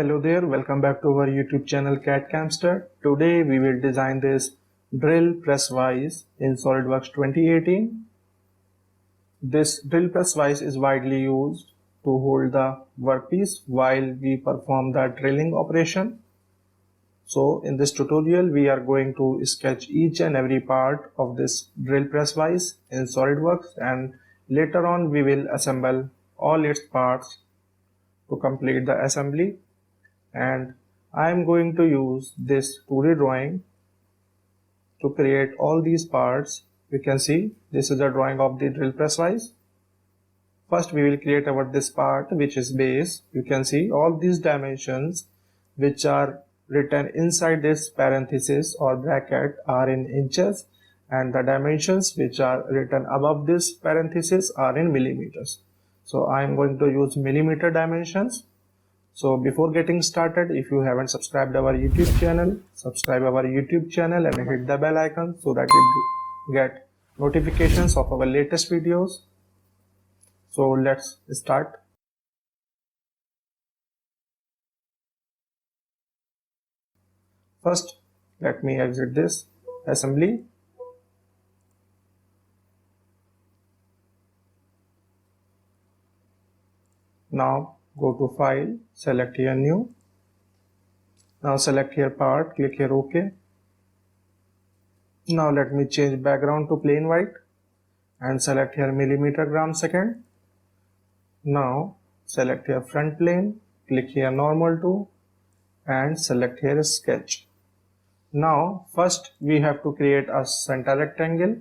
Hello there, welcome back to our YouTube channel CAD-Camster. Today we will design this drill press vise in SolidWorks 2018. This drill press vise is widely used to hold the workpiece while we perform the drilling operation. So in this tutorial we are going to sketch each and every part of this drill press vise in SolidWorks, and later on we will assemble all its parts to complete the assembly. And I am going to use this 2D drawing to create all these parts. You can see this is a drawing of the drill press vise. First we will create this part, which is base. You can see all these dimensions which are written inside this parenthesis or bracket are in inches, and the dimensions which are written above this parenthesis are in millimeters. So I am going to use millimeter dimensions. So before getting started, if you haven't subscribed our YouTube channel, subscribe our YouTube channel and hit the bell icon so that you get notifications of our latest videos. So let's start. First, let me exit this assembly. Now go to File, select here New. Now select here Part, click here OK. Now let me change background to plain white and select here millimeter gram second. Now select here front plane, click here normal to and select here sketch. Now first we have to create a center rectangle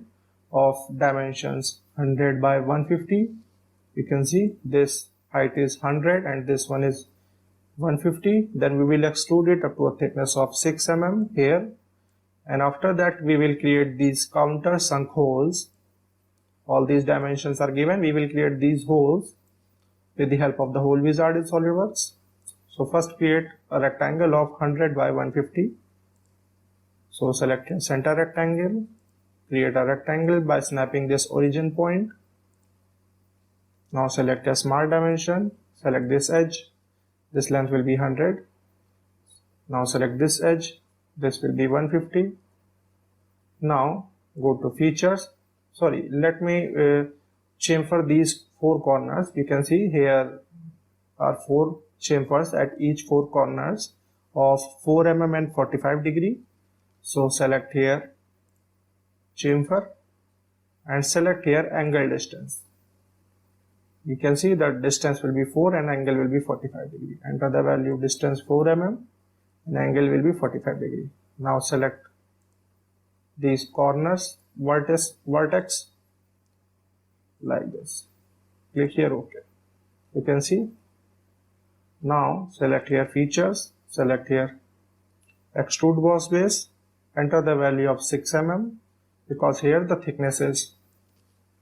of dimensions 100 by 150. You can see this height is 100 and this one is 150. Then we will extrude it up to a thickness of 6 mm here, and after that we will create these counter sunk holes. All these dimensions are given. We will create these holes with the help of the hole wizard in SolidWorks. So first create a rectangle of 100 by 150. So select a center rectangle, create a rectangle by snapping this origin point. Now select a smart dimension, select this edge, this length will be 100. Now select this edge, this will be 150. Now go to features. Sorry, let me chamfer these 4 corners. You can see here are 4 chamfers at each 4 corners of 4 mm and 45 degree. So select here chamfer and select here angle distance. You can see that distance will be 4 and angle will be 45 degree. Enter the value of distance 4 mm and angle will be 45 degree. Now select these corners, vertex like this. Click here OK. You can see. Now select here features, select here extrude boss base, enter the value of 6 mm because here the thickness is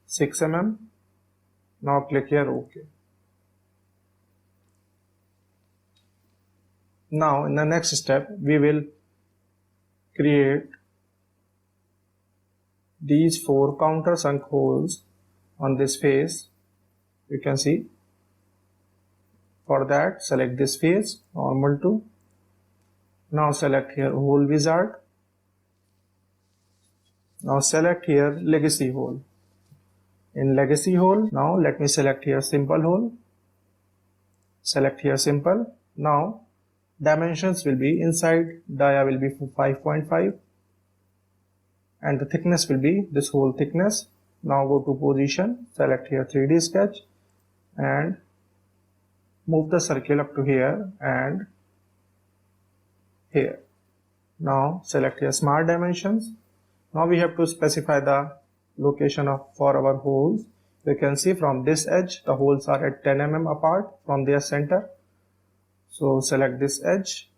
6 mm. Now click here OK. Now in the next step we will create these 4 counter sunk holes on this face. You can see. For that select this face, normal to. Now select here hole wizard. Now select here legacy hole. In legacy hole, now let me select here simple hole. Select here simple. Now dimensions will be inside dia will be 5.5 and the thickness will be this whole thickness. Now go to position, select here 3D sketch and move the circle up to here and here. Now select here smart dimensions. Now we have to specify the location for our holes. You can see from this edge the holes are at 10 mm apart from their center. So select this edge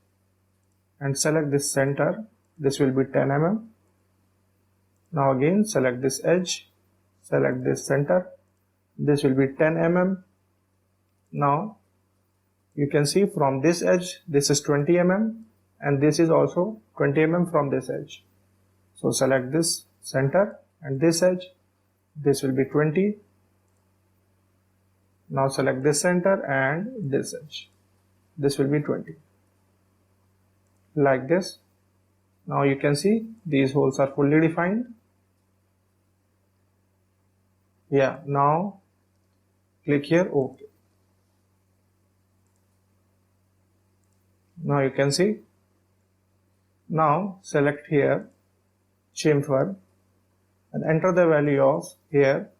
and select this center. This will be 10 mm. Now again select this edge, select this center. This will be 10 mm. Now you can see from this edge this is 20 mm and this is also 20 mm from this edge. So select this center and this edge, this will be 20. Now select this center and this edge, this will be 20. like this. Now you can see these holes are fully defined. Yeah, now click here OK. Now you can see. Now select here chamfer and enter the value of here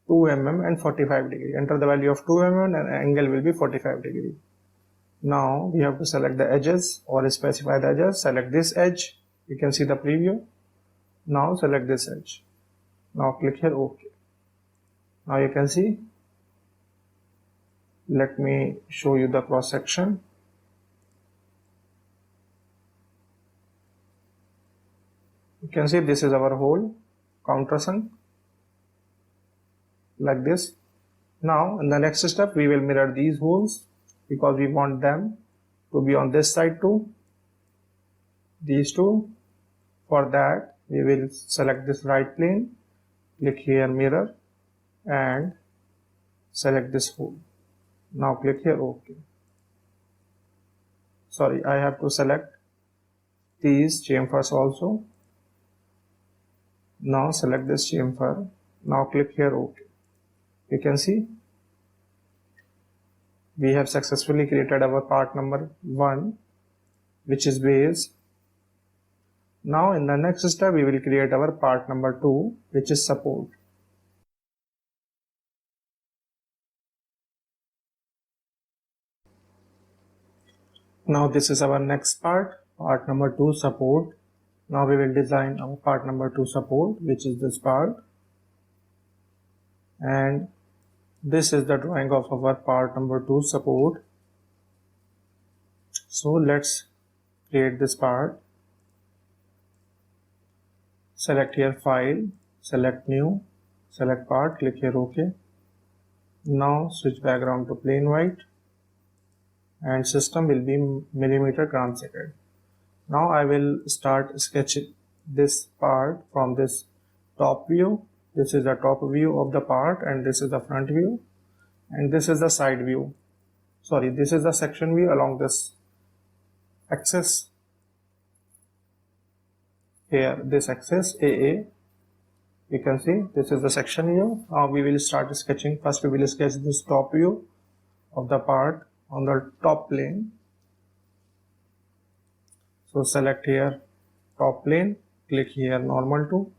2 mm and 45 degree. Enter the value of 2 mm and angle will be 45 degree. Now we have to select the edges or specify the edges. Select this edge. You can see the preview. Now select this edge. Now click here OK. Now you can see. Let me show you the cross section. You can see this is our hole countersunk like this. Now in the next step we will mirror these holes because we want them to be on this side too. These two. For that we will select this right plane, click here mirror and select this hole. Now click here OK. Sorry, I have to select these chamfers also. Now select this chamfer. Now click here OK. You can see we have successfully created our part number 1, which is base. Now in the next step we will create our part number 2, which is support. Now this is our next part number 2, support. Now we will design our part number 2 support, which is this part, and this is the drawing of our part number 2 support. So let's create this part. Select here file, select new, select part, click here OK. Now switch background to plain white and system will be millimeter gram second. Now I will start sketching this part from this top view. This is the top view of the part and this is the front view and this is the side view. Sorry, this is the section view along this axis. Here this axis AA, you can see this is the section view. Now we will start sketching. First we will sketch this top view of the part on the top plane. So select here top plane, click here normal to.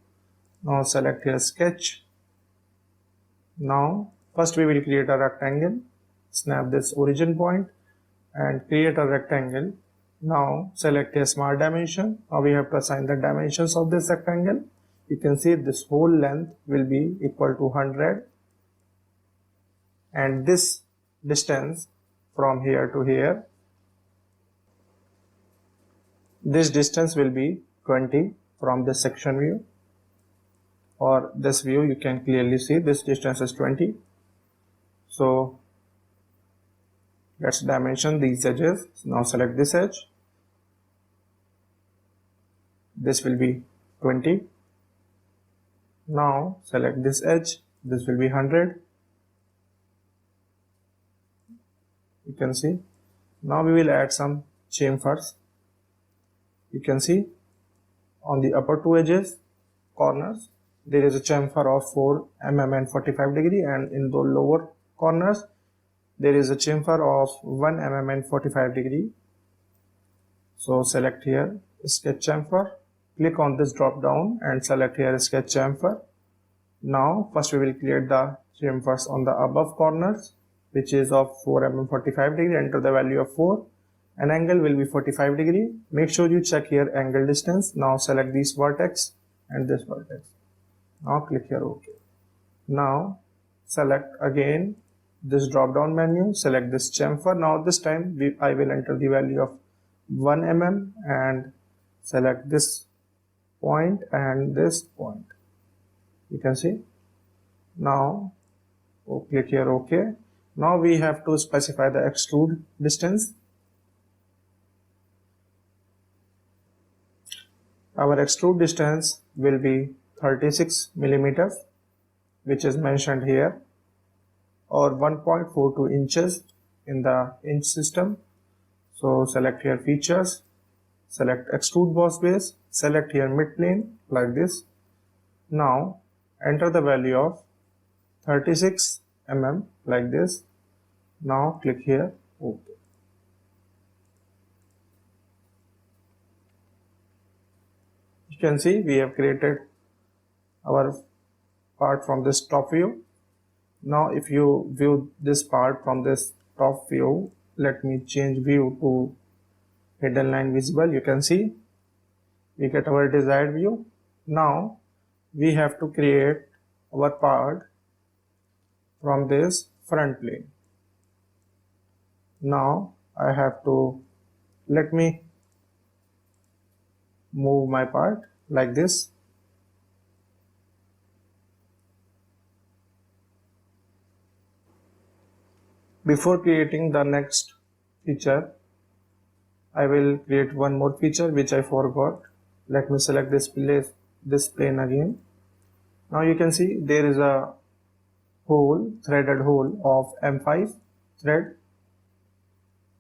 Now select here sketch. Now first we will create a rectangle. Snap this origin point and create a rectangle. Now select a smart dimension. Now we have to assign the dimensions of this rectangle. You can see this whole length will be equal to 100 and this distance from here to here, this distance will be 20 from this section view or this view. You can clearly see this distance is 20. So let's dimension these edges. Now select this edge. This will be 20. Now select this edge. This will be 100. You can see. Now we will add some chamfers. You can see on the upper two edges corners there is a chamfer of 4 mm and 45 degree, and in the lower corners there is a chamfer of 1 mm and 45 degree. So select here sketch chamfer, click on this drop down and select here sketch chamfer. Now first we will create the chamfers on the above corners, which is of 4 mm 45 degree. Enter the value of 4 and angle will be 45 degree. Make sure you check here angle distance. Now select this vertex and this vertex. Now click here OK. Now select again this drop down menu, select this chamfer. Now this time I will enter the value of 1 mm and select this point and this point. You can see. Now click here OK. Now we have to specify the extrude distance. Our extrude distance will be 36 millimeters, which is mentioned here, or 1.42 inches in the inch system. So select here features, select extrude boss base, select here mid plane like this. Now enter the value of 36 mm like this. Now click here OK. You can see we have created our part from this top view. Now if you view this part from this top view, let me change view to hidden line visible. You can see we get our desired view. Now we have to create our part from this front plane. Now I have to, let me move my part like this. Before creating the next feature, I will create one more feature which I forgot. Let me select this plane again. Now you can see there is a hole, threaded hole of M5 thread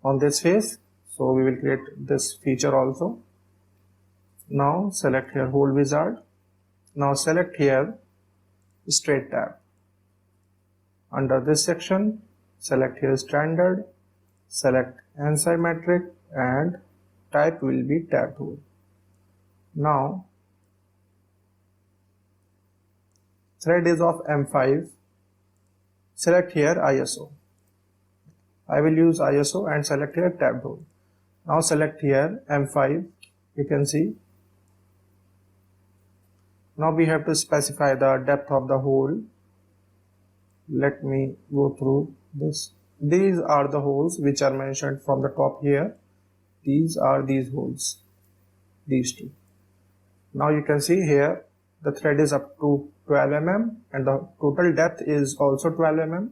on this face. So we will create this feature also. Now select here hole wizard. Now select here straight tab. Under this section, select here standard, select asymmetric and type will be tab tool. Now thread is of M5, select here ISO. I will use ISO and select here tab tool. Now select here M5, you can see. Now we have to specify the depth of the hole. Let me go through this. These are the holes which are mentioned from the top here. These are these holes, these two. Now you can see here the thread is up to 12 mm and the total depth is also 12 mm.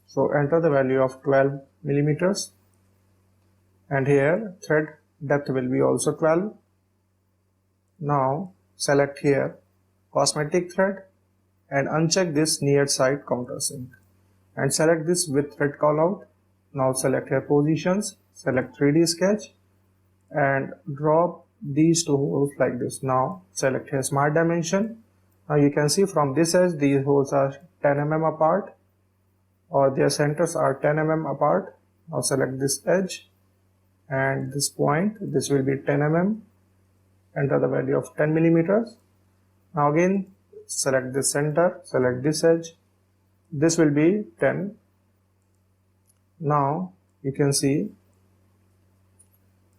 So enter the value of 12 millimeters and here thread depth will be also 12. Now select here cosmetic thread and uncheck this near side countersink and select this with thread callout. Now select here positions, select 3D sketch and drop these two holes like this. Now select here smart dimension. Now you can see from this edge these holes are 10 mm apart or their centers are 10 mm apart. Now select this edge and this point, this will be 10 mm. Enter the value of 10 millimeters. Now again select this center, select this edge, this will be 10. Now you can see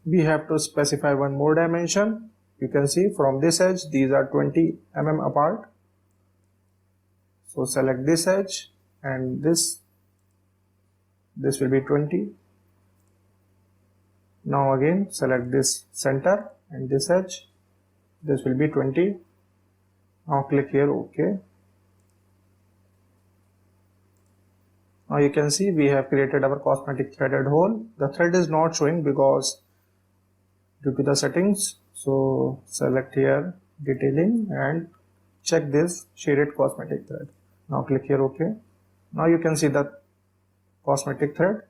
we have to specify one more dimension. You can see from this edge these are 20 mm apart. So select this edge and this will be 20. Now again select this center and this edge, this will be 20. Now click here OK. Now you can see we have created our cosmetic threaded hole. The thread is not showing because due to the settings. So select here detailing and check this shaded cosmetic thread. Now click here OK. Now you can see the cosmetic thread.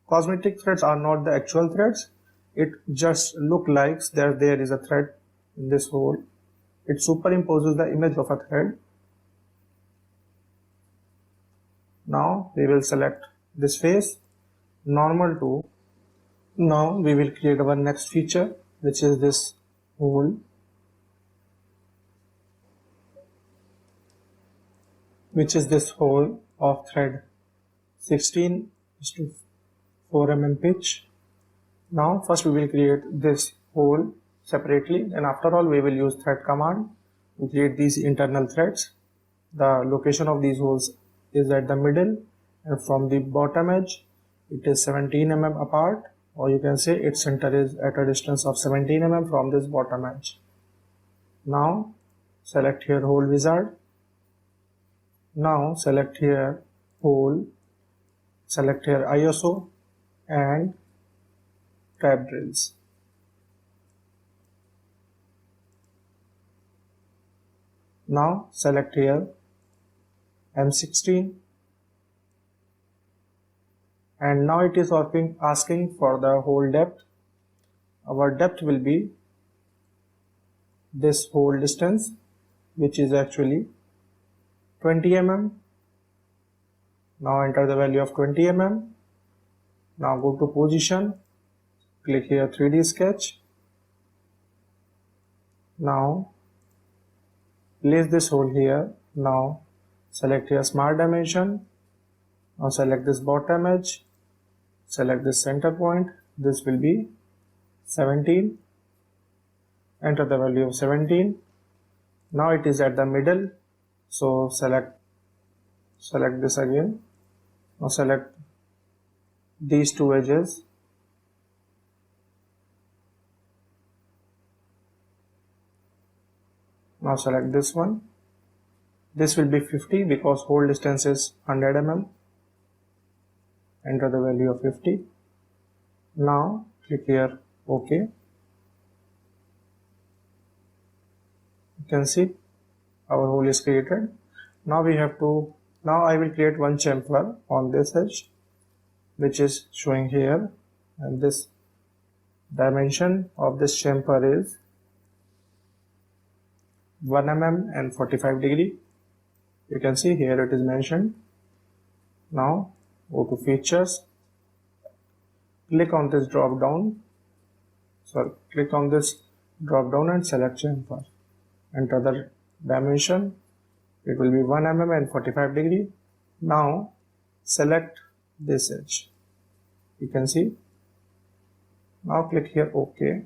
Cosmetic threads are not the actual threads. It just look like there is a thread in this hole. It superimposes the image of a thread. Now we will select this face, normal to. Now we will create our next feature, which is this hole, of thread 16:4 mm pitch. Now first we will create this hole separately and after all we will use thread command to create these internal threads. The location of these holes is at the middle and from the bottom edge it is 17 mm apart, or you can say its center is at a distance of 17 mm from this bottom edge. Now select here hole wizard. Now select here hole, select here ISO and tab drills. Now select here M16 and now it is asking for the hole depth. Our depth will be this hole distance, which is actually 20 mm. Now enter the value of 20 mm. Now go to position, click here 3D sketch. Now place this hole here. Now select here smart dimension. Now select this bottom edge, select this center point. This will be 17. Enter the value of 17. Now it is at the middle, so select this again. Now select these two edges. Now select this one. This will be 50 because hole distance is 100 mm. Enter the value of 50. Now click here OK. You can see our hole is created. Now I will create one chamfer on this edge, which is showing here, and this dimension of this chamfer is 1 mm and 45 degree. You can see here it is mentioned. Now go to features, click on this drop down and select chamfer. Enter the dimension, it will be 1 mm and 45 degree. Now select this edge. You can see. Now click here OK.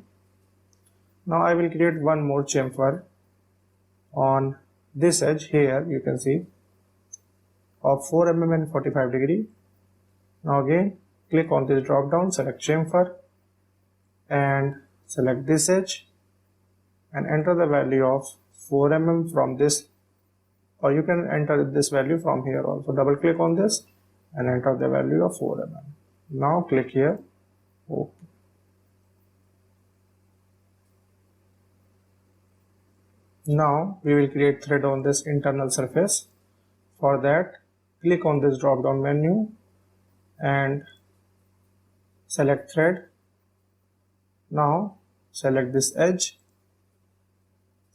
Now I will create one more chamfer on this edge here, you can see, of 4 mm and 45 degree. Now again click on this drop down, select chamfer and select this edge and enter the value of 4 mm from this, or you can enter this value from here also. Double click on this and enter the value of 4 mm. Now click here OK. Now we will create thread on this internal surface. For that, click on this drop down menu and select thread. Now select this edge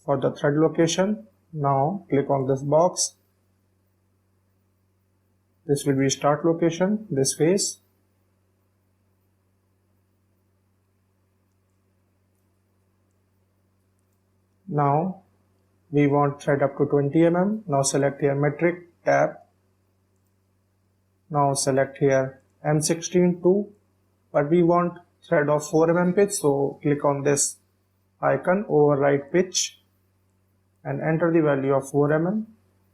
for the thread location. Now click on this box. This will be start location, this face. Now we want thread up to 20 mm. Now select here metric tab. Now select here M16 2, but we want thread of 4 mm pitch, so click on this icon, override pitch, and enter the value of 4 mm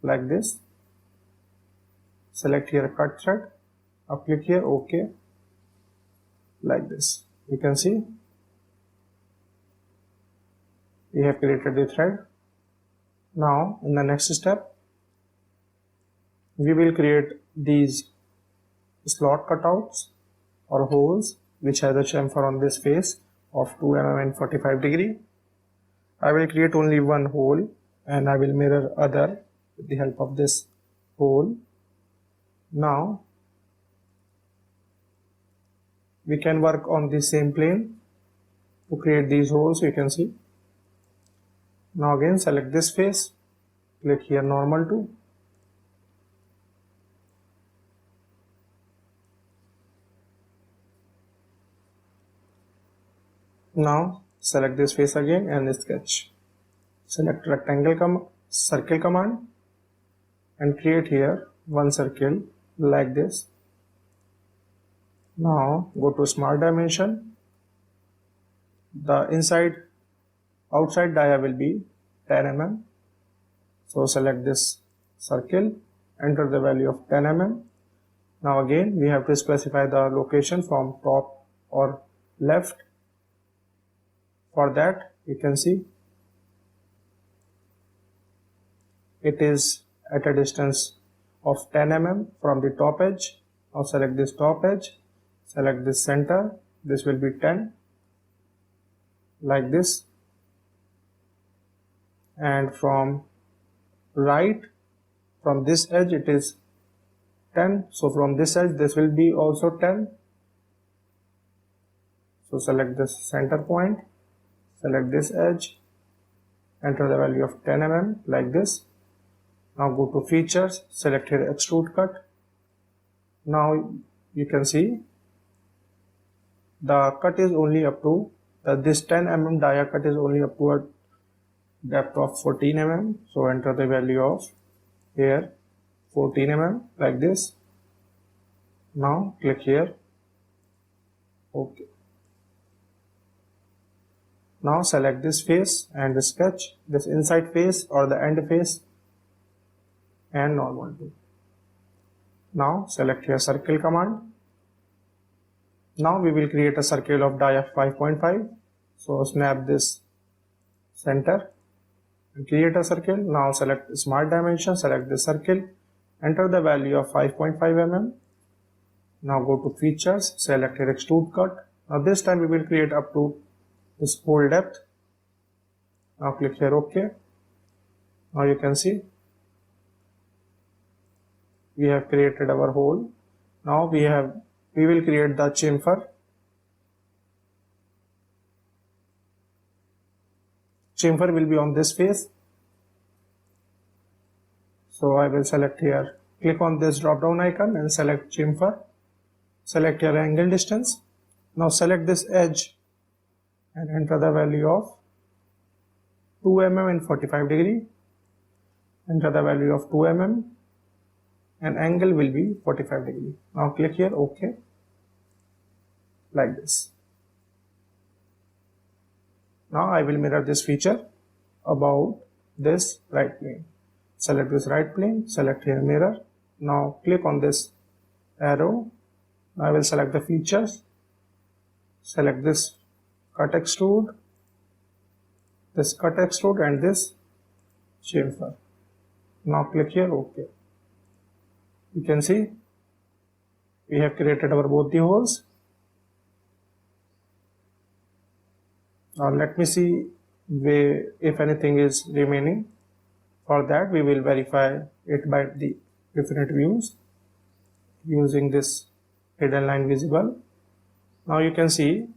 like this. Select here cut thread. Now click here OK like this. You can see we have created the thread. Now in the next step, we will create these slot cutouts or holes which has a chamfer on this face of 2 mm and 45 degree. I will create only one hole and I will mirror other with the help of this hole. Now we can work on the same plane to create these holes. You can see. Now again select this face, click here normal to. Now select this face again and sketch. Select rectangle circle command and create here one circle like this. Now go to smart dimension. The outside dia will be 10 mm. So select this circle, enter the value of 10 mm. Now again we have to specify the location from top or left. For that, you can see it is at a distance of 10 mm from the top edge. Now select this top edge, select this center, this will be 10 like this, and from right, from this edge it is 10. So from this edge, this will be also 10. So select this center point, select this edge, enter the value of 10 mm like this. Now go to features, select here extrude cut. Now you can see the cut is only up to this 10 mm dia cut is only up to a depth of 14 mm. So enter the value of here 14 mm like this. Now click here. Okay. Now select this face and sketch this inside face or the end face and normal to. Now select here circle command. Now we will create a circle of dia 5.5. So snap this center and create a circle. Now select smart dimension, select the circle, enter the value of 5.5 mm. Now go to features, select here extrude cut. Now this time we will create up to this whole depth. Now click here OK. Now you can see we have created our hole. Now we will create the chamfer. Chamfer will be on this face. So I will select here, click on this drop down icon and select chamfer. Select your angle distance. Now select this edge and enter the value of 2 mm and 45 degree. Enter the value of 2 mm and angle will be 45 degree. Now click here OK like this. Now I will mirror this feature about this right plane. Select this right plane, select here mirror. Now click on this arrow. I will select the features, select this cut extrude, and this chamfer. Now click here OK. You can see we have created our both the holes. Now let me see if anything is remaining. For that we will verify it by the different views using this hidden line visible. Now you can see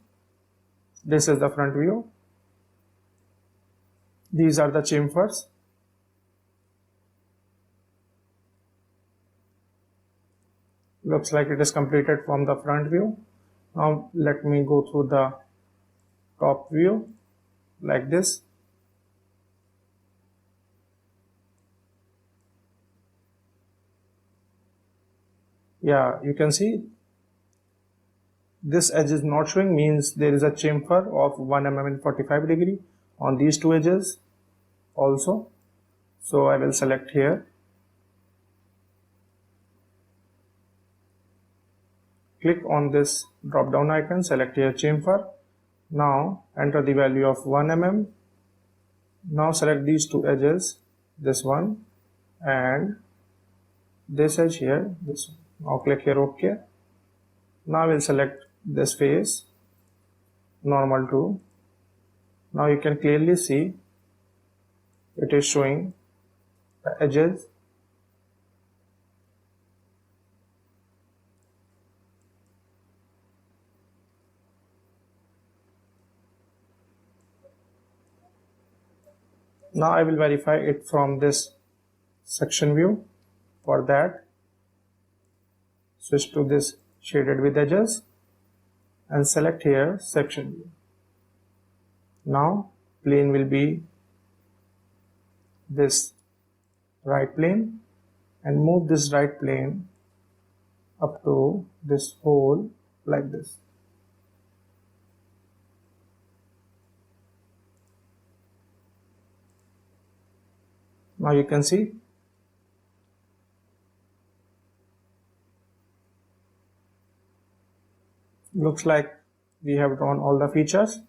this is the front view. These are the chamfers. Looks like it is completed from the front view. Now let me go through the top view like this. Yeah, you can see this edge is not showing, means there is a chamfer of 1 mm and 45 degree on these two edges also. So I will select here, click on this drop down icon, select here chamfer. Now enter the value of 1 mm. Now select these two edges, this one and this edge here, this one. Now click here OK. Now I will select this face, normal to. Now you can clearly see it is showing the edges. Now I will verify it from this section view. For that, switch to this shaded with edges and select here section view. Now plane will be this right plane and move this right plane up to this hole like this. Now you can see looks like we have drawn all the features.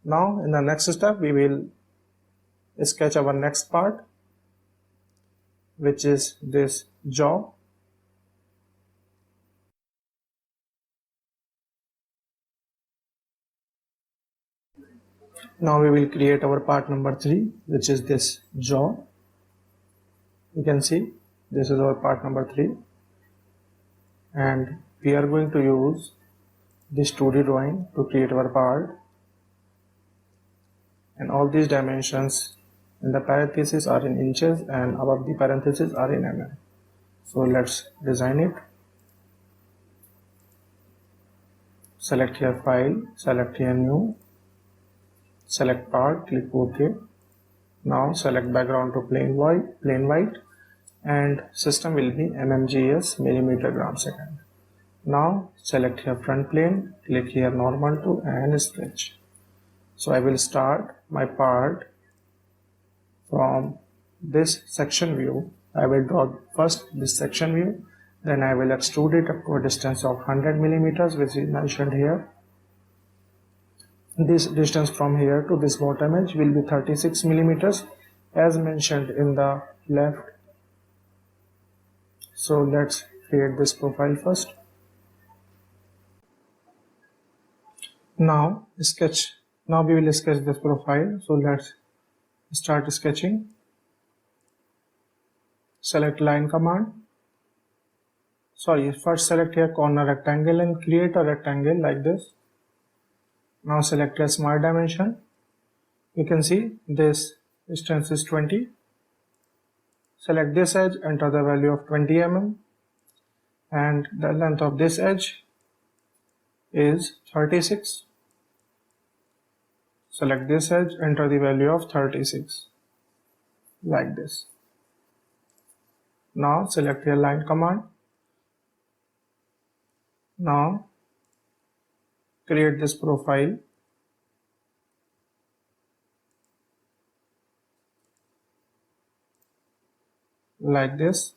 Now in the next step we will sketch our next part, which is this jaw. Now we will create our part number 3, which is this jaw. You can see this is our part number 3. and we are going to use this 2D drawing to create our part, and all these dimensions in the parentheses are in inches and above the parentheses are in mm. So let's design it. Select here file, select here new, select part, click OK. Now select background to plain white, and system will be mmgs millimeter gram second. Now select here front plane, click here normal to and sketch. So I will start my part from this section view. I will draw first this section view, then I will extrude it up to a distance of 100 millimeters, which is mentioned here. This distance from here to this bottom edge will be 36 millimeters as mentioned in the left. So let's create this profile first. Now we will sketch this profile. So let's start sketching. Select line command. First select here corner rectangle and create a rectangle like this. Now select a smart dimension. You can see this distance is 20. Select this edge, enter the value of 20 mm, and the length of this edge is 36. Select this edge, enter the value of 36 like this. Now select your line command. Now create this profile. Like this.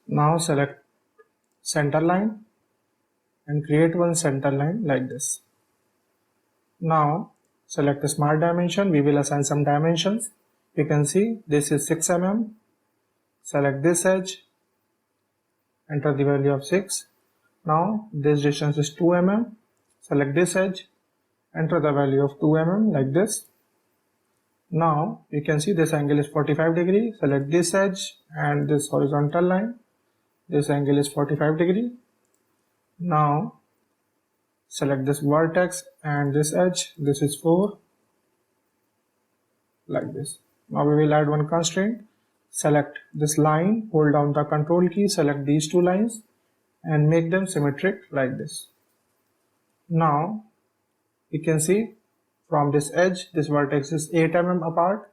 Now select center line and create one center line like this. Now select the smart dimension. We will assign some dimensions. You can see this is 6 mm. Select this edge, enter the value of 6. Now this distance is 2 mm. Select this edge, enter the value of 2 mm like this. Now you can see this angle is 45 degree. Select this edge and this horizontal line. This angle is 45 degree. Now select this vertex and this edge. This is 4 like this. Now we will add one constraint. Select this line, hold down the control key, select these two lines and make them symmetric like this. Now you can see from this edge, this vertex is 8 mm apart.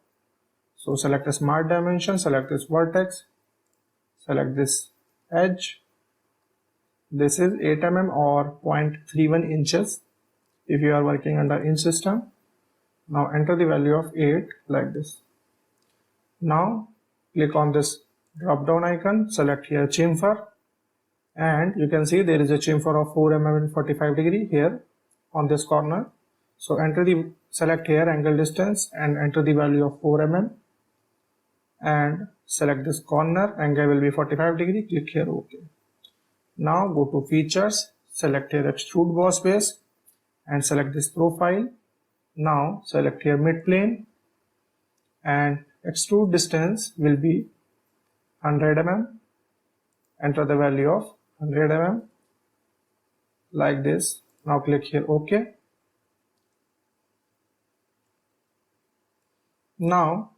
So select a smart dimension, select this vertex, select this edge. This is 8 mm or 0.31 inches if you are working under inch system. Now enter the value of 8 like this. Now click on this drop down icon, select here chamfer, and you can see there is a chamfer of 4 mm and 45 degree here on this corner. So select here angle distance and enter the value of 4 mm and select this corner, angle will be 45 degree, click here OK. Now go to features, select here extrude boss base and select this profile. Now select here mid plane and extrude distance will be 100 mm. Enter the value of 100 mm like this. Now click here OK. Now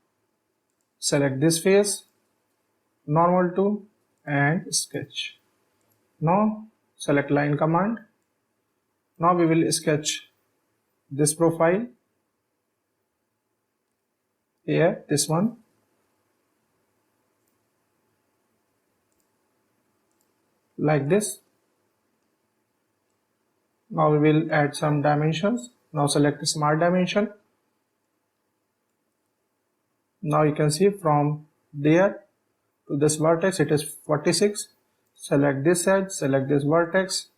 select this face, normal to and sketch. Now select line command. Now we will sketch this profile here, this one. Like this. Now we will add some dimensions. Now select the smart dimension. Now you can see from there to this vertex it is 46. Select this edge, select this vertex.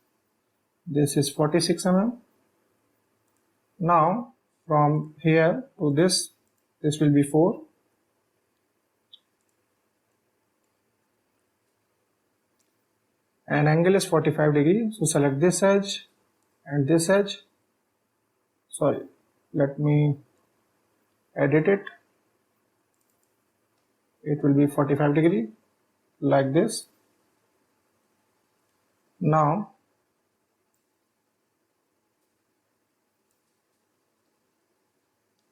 This is 46 mm. Now from here to this will be 4. And angle is 45 degree. So select this edge and this edge. Sorry, let me edit it. it will be 45 degree like this. Now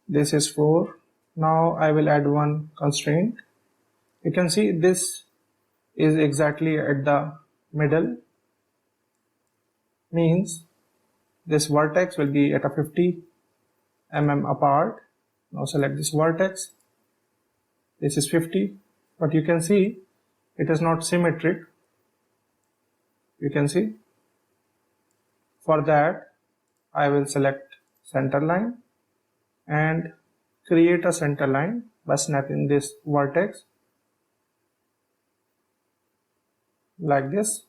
this is 4. Now I will add one constraint. You can see this is exactly at the middle, means this vertex will be at a 50 mm apart. Now select this vertex. This is 50, but you can see it is not symmetric. You can see. For that, I will select center line and create a center line by snapping this vertex like this.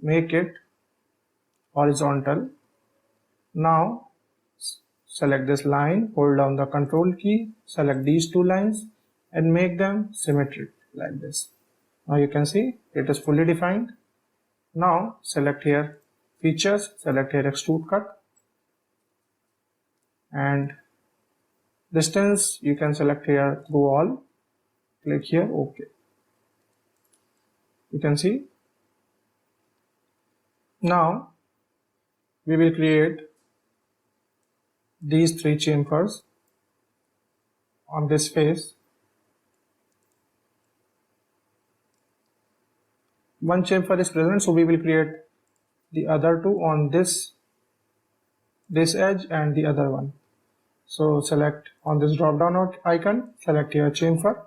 Make it horizontal. Now select this line, hold down the control key, select these two lines and make them symmetric like this. Now you can see it is fully defined. Now select here features, select here extrude cut, and distance you can select here through all, click here OK. You can see. Now we will create these 3 chamfers on this face. One chamfer is present, so we will create the other 2 on this edge and the other one. So select on this drop down icon, select here chamfer,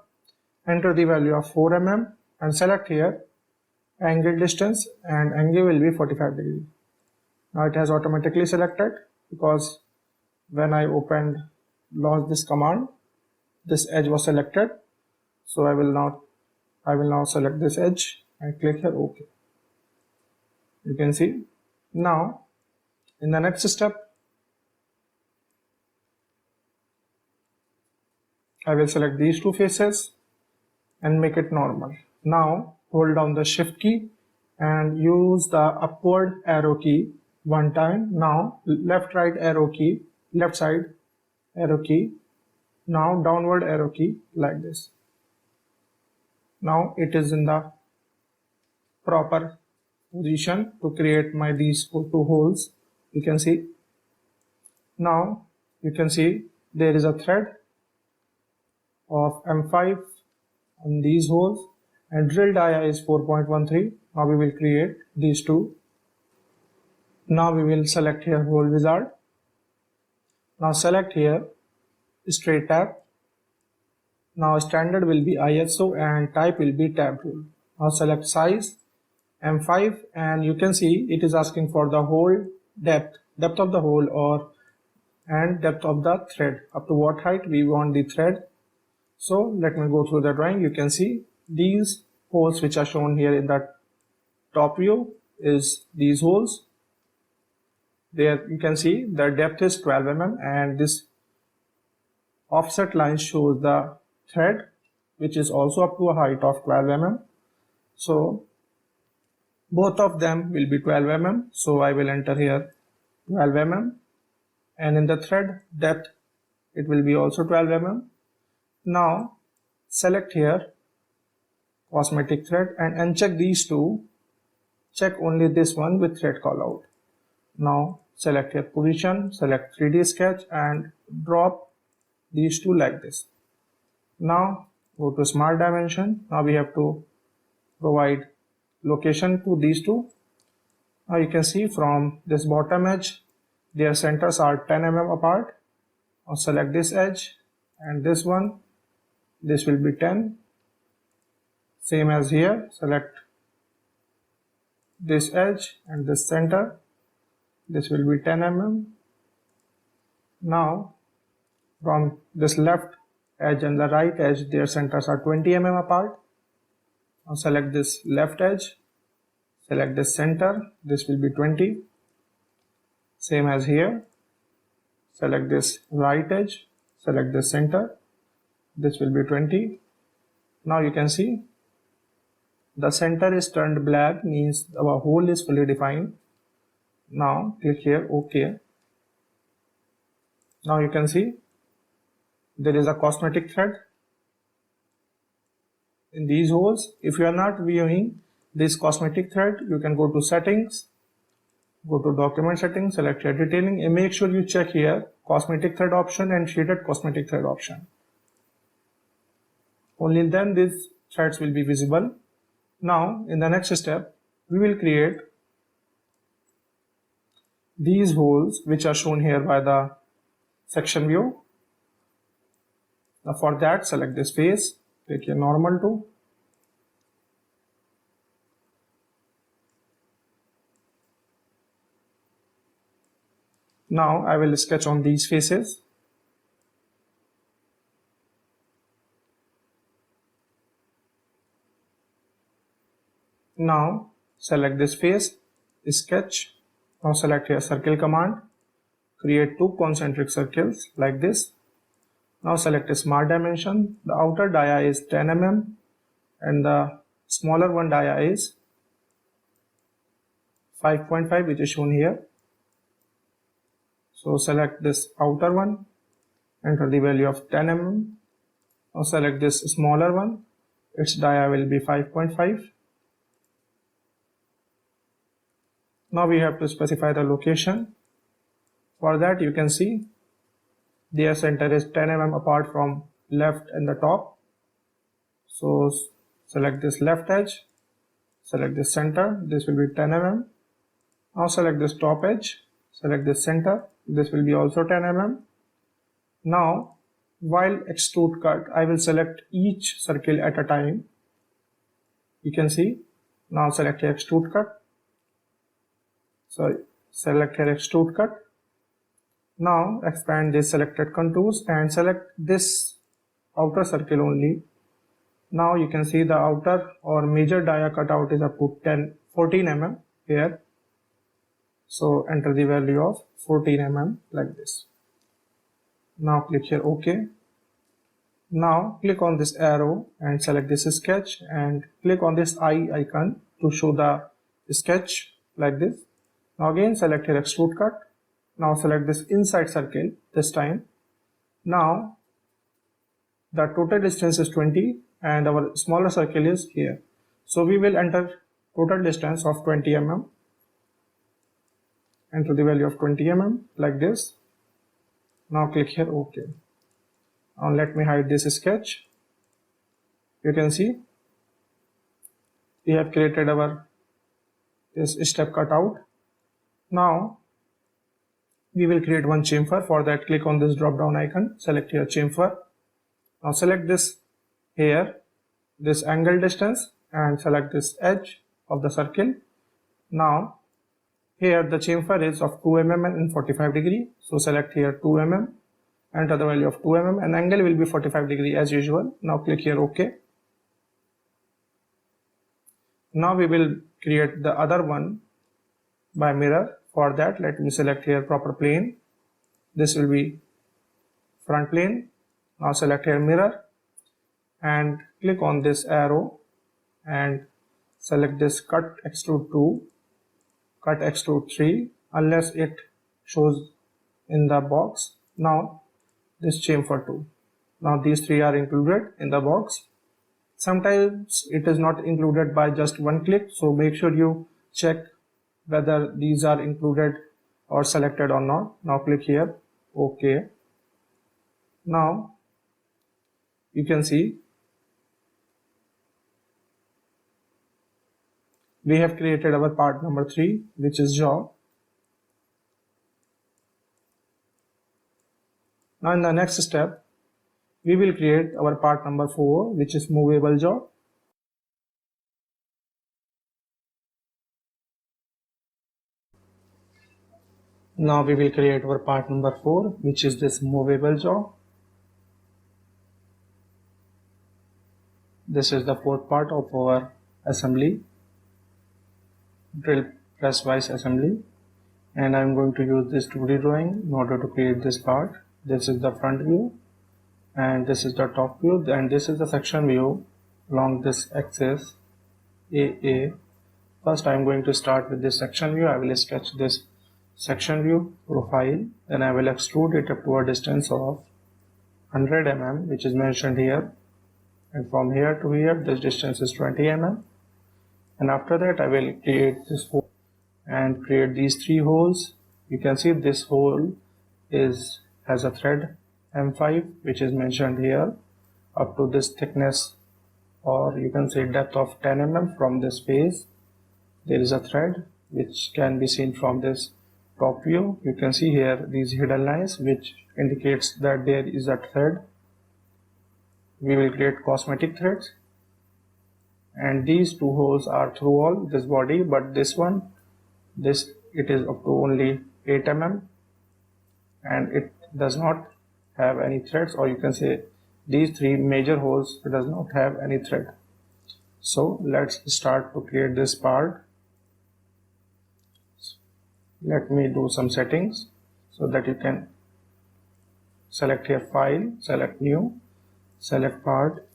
enter the value of 4 mm and select here angle distance, and angle will be 45 degree. Now it has automatically selected because when I launched this command, this edge was selected. So I will now select this edge and click here OK. You can see. Now in the next step, I will select these 2 faces and make it normal. Now hold down the shift key and use the upward arrow key one time. Now left side arrow key, now downward arrow key like this. Now it is in the proper position to create these 2 holes. You can see. Now you can see there is a thread of M5 on these holes and drill dia is 4.13. Now we will create these 2. Now we will select here hole wizard. Now select here straight tab. Now standard will be ISO and type will be tab rule. Now select size M5 and you can see it is asking for the hole depth of the hole and depth of the thread, up to what height we want the thread. So let me go through the drawing. You can see these holes which are shown here in the top view is these holes. There you can see the depth is 12 mm and this offset line shows the thread which is also up to a height of 12 mm. So both of them will be 12 mm. So I will enter here 12 mm and in the thread depth it will be also 12 mm. Now select here cosmetic thread and uncheck these 2. Check only this one with thread callout. Now select here position, select 3D sketch and drop these 2 like this. Now go to smart dimension. Now we have to provide location to these 2. Now you can see from this bottom edge their centers are 10 mm apart. Now select this edge and this one, this will be 10. Same as here, select this edge and this center, this will be 10 mm. Now from this left edge and the right edge their centers are 20 mm apart. Now select this left edge, select this center, this will be 20. Same as here, select this right edge, select this center, this will be 20. Now you can see the center is turned black, means our hole is fully defined. Now click here OK. Now you can see there is a cosmetic thread in these holes. If you are not viewing this cosmetic thread, you can go to settings, go to document settings, select here detailing, and make sure you check here cosmetic thread option and shaded cosmetic thread option. Only then these threads will be visible. Now in the next step, we will create these holes which are shown here by the section view. Now for that, select this face, click your normal to. Now I will sketch on these faces. Now select this face, sketch. Now select here circle command, create two concentric circles like this. Now select a smart dimension. The outer dia is 10 mm and the smaller one dia is 5.5, which is shown here. So select this outer one, enter the value of 10 mm. Now select this smaller one, its dia will be 5.5. Now we have to specify the location. For that, you can see their center is 10 mm apart from left and the top. So select this left edge, select this center, this will be 10 mm. Now select this top edge, select this center, this will be also 10 mm. Now while extrude cut, I will select each circle at a time. You can see, now select here extrude cut. Select here extrude cut. Now expand this selected contours and select this outer circle only. Now you can see the outer or major dia cutout is up to 14 mm here. So enter the value of 14 mm like this. Now click here OK. Now click on this arrow and select this sketch and click on this eye icon to show the sketch like this. Now again select here extrude cut. Now select this inside circle this time. Now the total distance is 20 and our smaller circle is here. So we will enter total distance of 20 mm. Enter the value of 20 mm like this. Now click here OK. Now let me hide this sketch. You can see we have created our this step cutout. Now we will create one chamfer. For that, click on this drop down icon, select here chamfer. Now select this here, this angle distance, and select this edge of the circle. Now here the chamfer is of 2 mm and 45 degree. So select here 2 mm, enter the value of 2 mm and angle will be 45 degree as usual. Now click here OK. Now we will create the other one by mirror. For that, let me select here proper plane. This will be front plane. Now select here mirror and click on this arrow and select this cut extrude 2, cut extrude 3 unless it shows in the box. Now this chamfer 2. Now these three are included in the box. Sometimes it is not included by just one click, so make sure you check whether these are included or selected or not. Now click here OK. Now you can see we have created our part number 3, which is jaw. Now in the next step, we will create our part number 4, which is movable jaw. Now we will create our part number 4, which is this movable jaw. This is the fourth part of our assembly, drill press vise assembly, and I am going to use this 2D drawing in order to create this part. This is the front view and this is the top view, and this is the section view along this axis AA. First I am going to start with this section view. I will sketch this section view profile, then I will extrude it up to a distance of 100 mm, which is mentioned here, and from here to here this distance is 20 mm. And after that I will create this hole and create these 3 holes. You can see this hole has a thread M5 which is mentioned here up to this thickness, or you can say depth of 10 mm. From this face there is a thread which can be seen from this top view. You can see here these hidden lines which indicates that there is a thread. We will create cosmetic threads, and these 2 holes are through all this body, but this it is up to only 8 mm and it does not have any threads, or you can say these 3 major holes does not have any thread. So let's start to create this part. Let me do some settings so that you can select here file, select new, select part.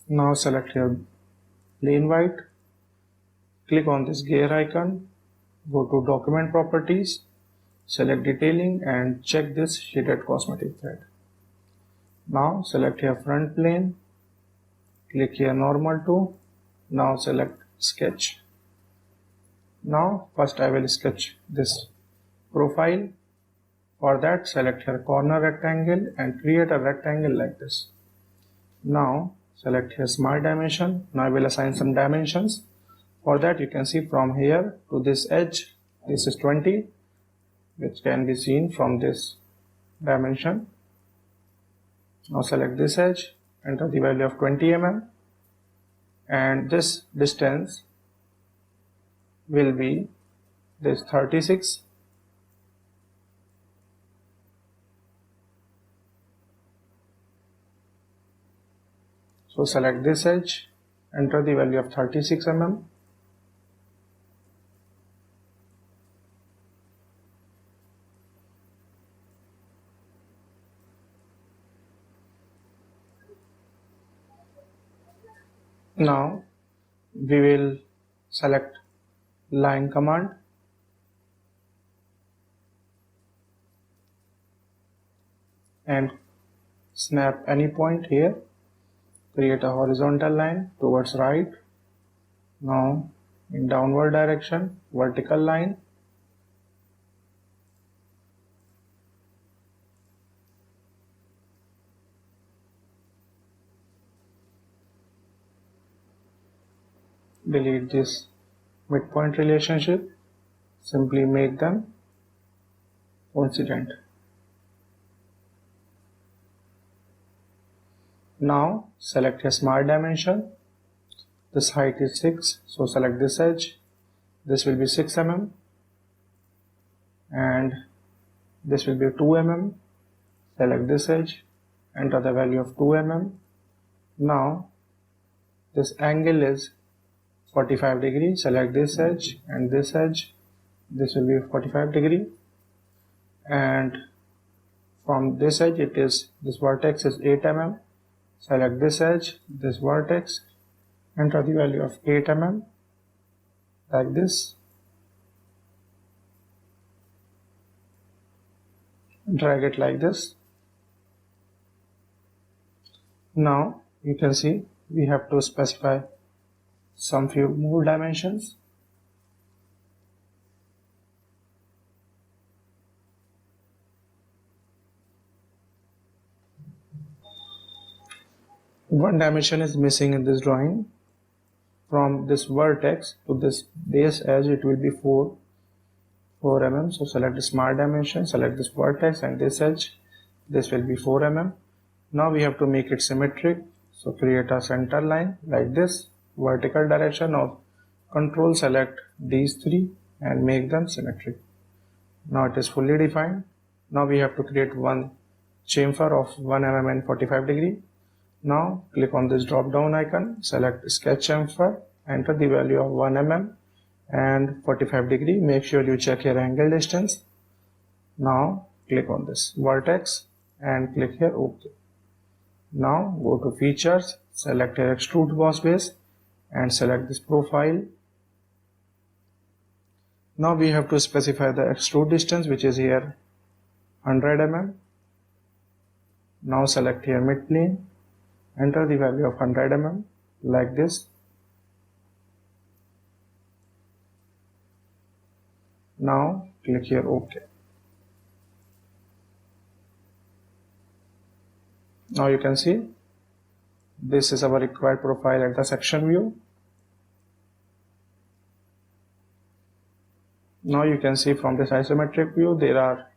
Now select here plain white, click on this gear icon, go to document properties, select detailing and check this shaded cosmetic thread. Now select here front plane, click here normal to, now select sketch. Now first I will sketch this profile. For that select here corner rectangle and create a rectangle like this. Now select here smart dimension. Now I will assign some dimensions. For that you can see from here to this edge, this is 20, which can be seen from this dimension. Now select this edge, enter the value of 20 mm, and this distance will be this 36. So select this edge, enter the value of 36 mm. Now we will select line command. And snap any point here, create a horizontal line towards right. Now in downward direction, vertical line. Delete this midpoint relationship, simply make them coincident. Now select a smart dimension. This height is 6, so select this edge. This will be 6 mm and this will be 2 mm. Select this edge, enter the value of 2 mm. Now this angle is 45 degree. Select this edge and this edge. This will be 45 degree, and from this edge this vertex is 8 mm. Select this edge, this vertex, enter the value of 8 mm like this. Drag it like this. Now you can see we have to specify some few more dimensions. One dimension is missing in this drawing. From this vertex to this base edge it will be 4 mm. So select the smart dimension, select this vertex and this edge. This will be 4 mm. Now we have to make it symmetric. So create a center line like this, vertical direction of control, select these 3 and make them symmetric. Now it is fully defined. Now we have to create one chamfer of 1 mm and 45 degree. Now click on this drop down icon, select sketch chamfer, enter the value of 1 mm and 45 degree. Make sure you check your angle distance. Now click on this vertex and click here OK. Now go to features, select your extrude boss base and select this profile. Now we have to specify the extrude distance, which is here 100 mm. Now select here mid plane, enter the value of 100 mm like this. Now click here OK. Now you can see this is our required profile at the section view. Now you can see from this isometric view there are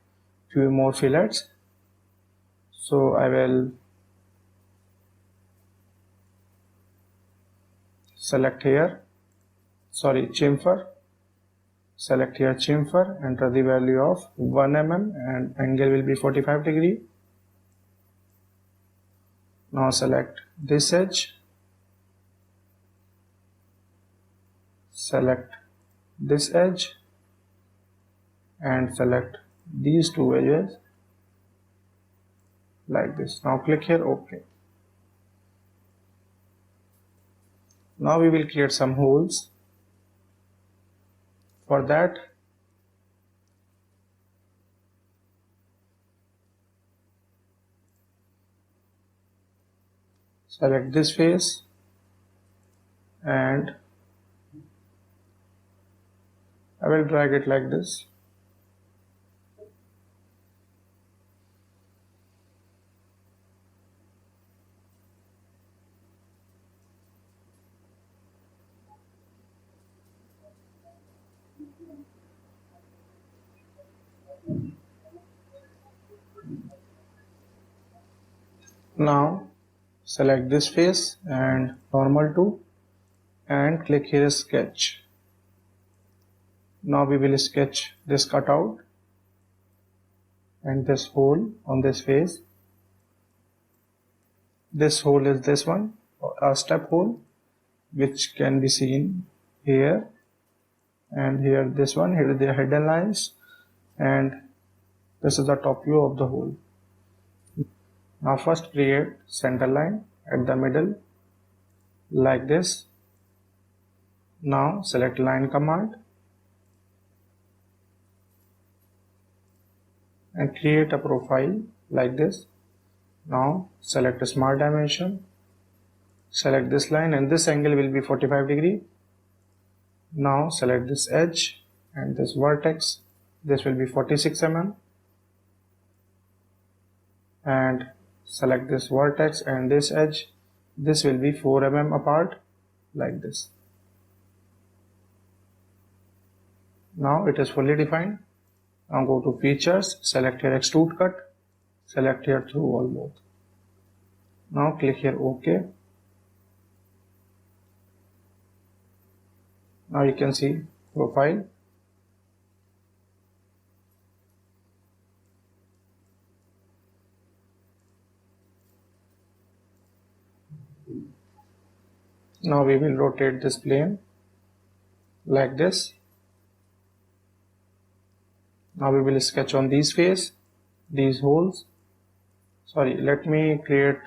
few more fillets. So I will select here, chamfer, select here chamfer, enter the value of 1 mm and angle will be 45 degree. Now select this edge, select this edge and select these two edges like this. Now click here OK. Now we will create some holes. For that, select this face and I will drag it like this. Now select this face and normal to and click here sketch. Now we will sketch this cutout and this hole on this face. This hole is this one, a step hole, which can be seen here and here. This one, here are the hidden lines and this is the top view of the hole. Now first create center line at the middle like this. Now select line command and create a profile like this. Now select a smart dimension, select this line and this angle will be 45 degree. Now select this edge and this vertex, this will be 46 mm and select this vertex and this edge, this will be 4 mm apart like this. Now it is fully defined. Now go to features, select here extrude cut, select here through wall both. Now click here OK. Now you can see profile. Now we will rotate this plane like this. Now we will sketch on these face, these holes. Sorry, let me create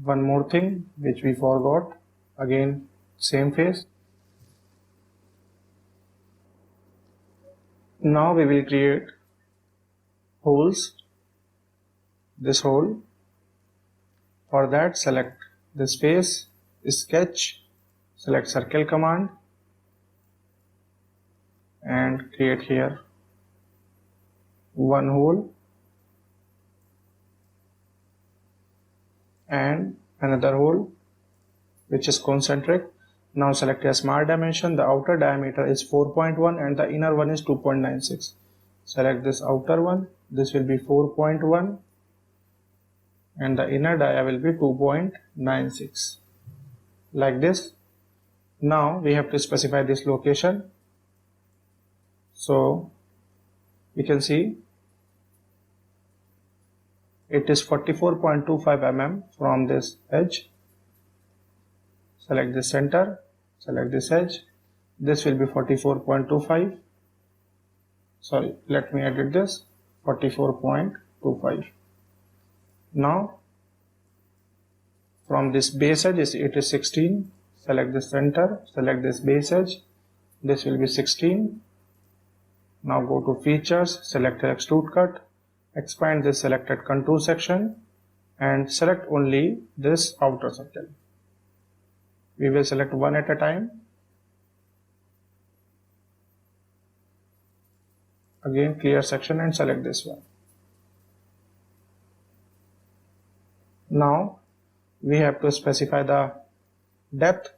one more thing which we forgot. Again, same face. Now we will create holes, this hole. For that, select this face, sketch, select circle command and create here one hole and another hole which is concentric. Now select a smart dimension. The outer diameter is 4.1 and the inner one is 2.96. Select this outer one, this will be 4.1 and the inner dia will be 2.96 like this. Now we have to specify this location. So you can see it is 44.25 mm from this edge. Select the center, select this edge, this will be 44.25. Sorry, let me edit this, 44.25. Now from this base edge it is 16. Select the center, select this base edge, this will be 16. Now go to features, select extrude cut, expand this selected contour section and select only this outer circle. We will select one at a time. Again, clear section and select this one. Now we have to specify the depth.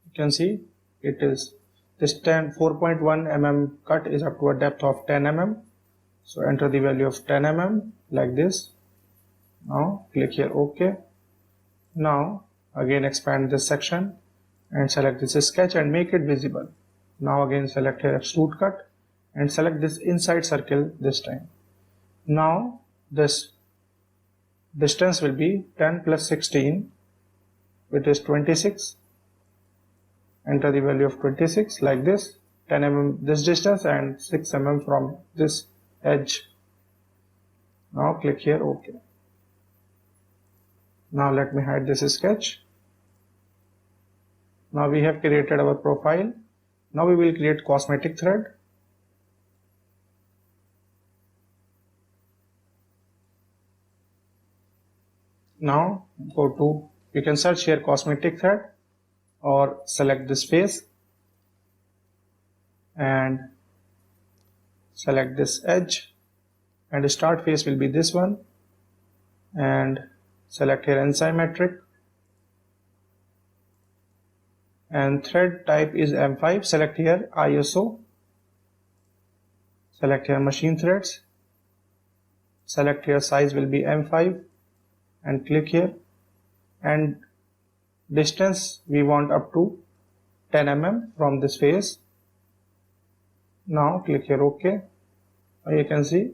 You can see it is this 4.1 mm cut is up to a depth of 10 mm. So enter the value of 10 mm like this. Now click here OK. Now again expand this section and select this sketch and make it visible. Now again select here extrude cut and select this inside circle this time. Now this distance will be 10 plus 16, which is 26. Enter the value of 26 like this, 10 mm this distance and 6 mm from this edge. Now click here OK. Now let me hide this sketch. Now we have created our profile. Now we will create cosmetic thread. Now go to, you can search here cosmetic thread or select this face and select this edge, and start face will be this one, and select here asymmetric, and thread type is M5. Select here ISO, select here machine threads, select here size will be M5 and click here, and distance we want up to 10 mm from this face. Now click here OK. Now you can see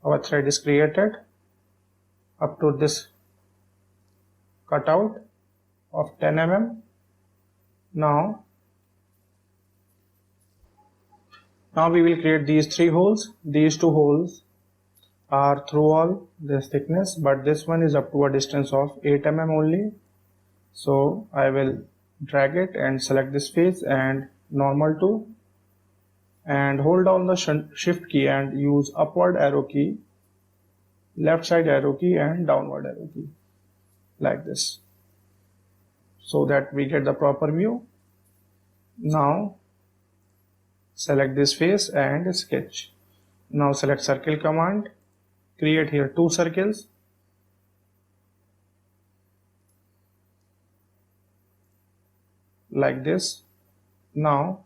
our thread is created up to this cutout of 10 mm. Now we will create these 3 holes. These 2 holes are through all this thickness, but this one is up to a distance of 8 mm only. So I will drag it and select this face and normal to, and hold down the shift key and use upward arrow key, left side arrow key and downward arrow key like this, so that we get the proper view. Now select this face and sketch. Now select circle command, create here 2 circles. Like this. Now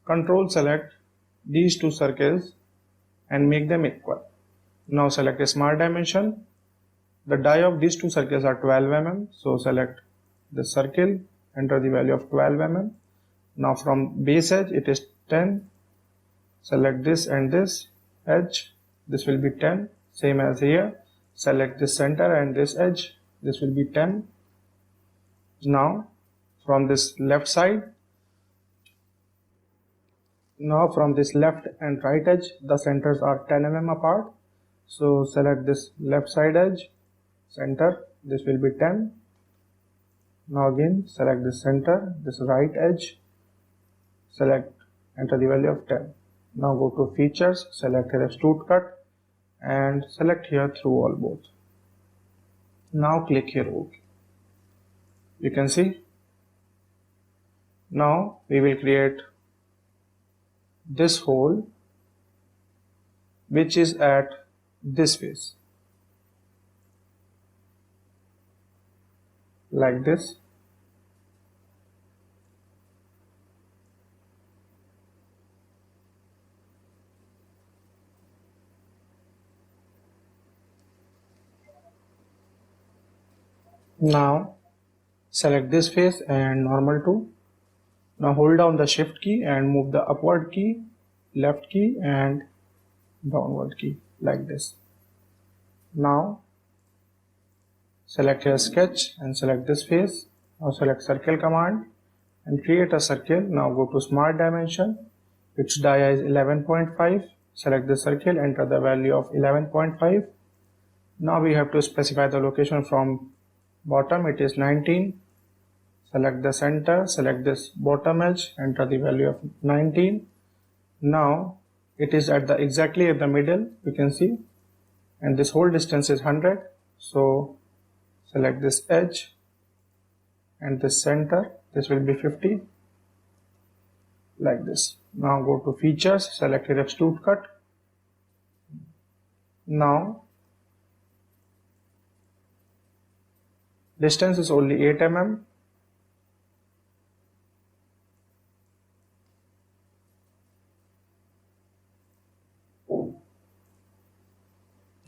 control select these 2 circles and make them equal. Now select a smart dimension. The die of these 2 circles are 12 mm. So select the circle, enter the value of 12 mm. Now from base edge it is 10. Select this and this edge. This will be 10. Same as here. Select this center and this edge. This will be 10. Now from this left side, now from this left and right edge, the centers are 10 mm apart. So select this left side edge, center, this will be 10. Now again select this center, this right edge, select, enter the value of 10. Now go to features, select here extrude cut and select here through all both. Now click here OK. You can see. Now we will create this hole which is at this face like this. Now select this face and normal to. Now hold down the shift key and move the upward key, left key and downward key like this. Now select your sketch and select this face. Now select circle command and create a circle. Now go to smart dimension, its dia is 11.5. Select the circle, enter the value of 11.5. Now we have to specify the location from bottom, it is 19. Select the center, select this bottom edge, enter the value of 19. Now it is at the exactly at the middle, you can see, and this whole distance is 100. So select this edge and this center, this will be 50, like this. Now go to features, select here extrude cut. Now distance is only 8 mm.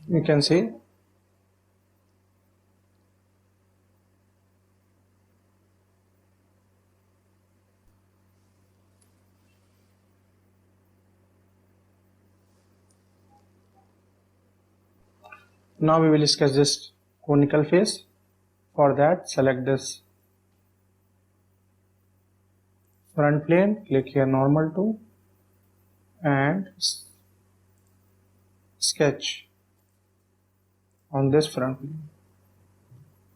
You can see now we will sketch this conical face. For that, select this front plane, click here normal to and sketch on this front plane.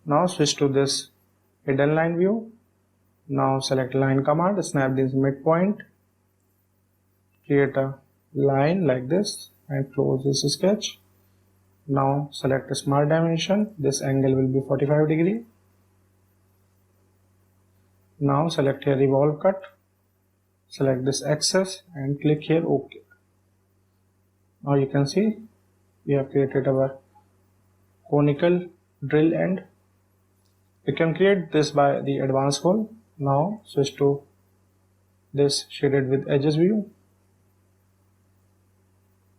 Now switch to this hidden line view. Now select line command, snap this midpoint, create a line like this and close this sketch. Now select a smart dimension, this angle will be 45 degree. Now select here revolve cut, select this axis and click here OK. Now you can see we have created our conical drill end. You can create this by the advanced hole. Now switch to this shaded with edges view.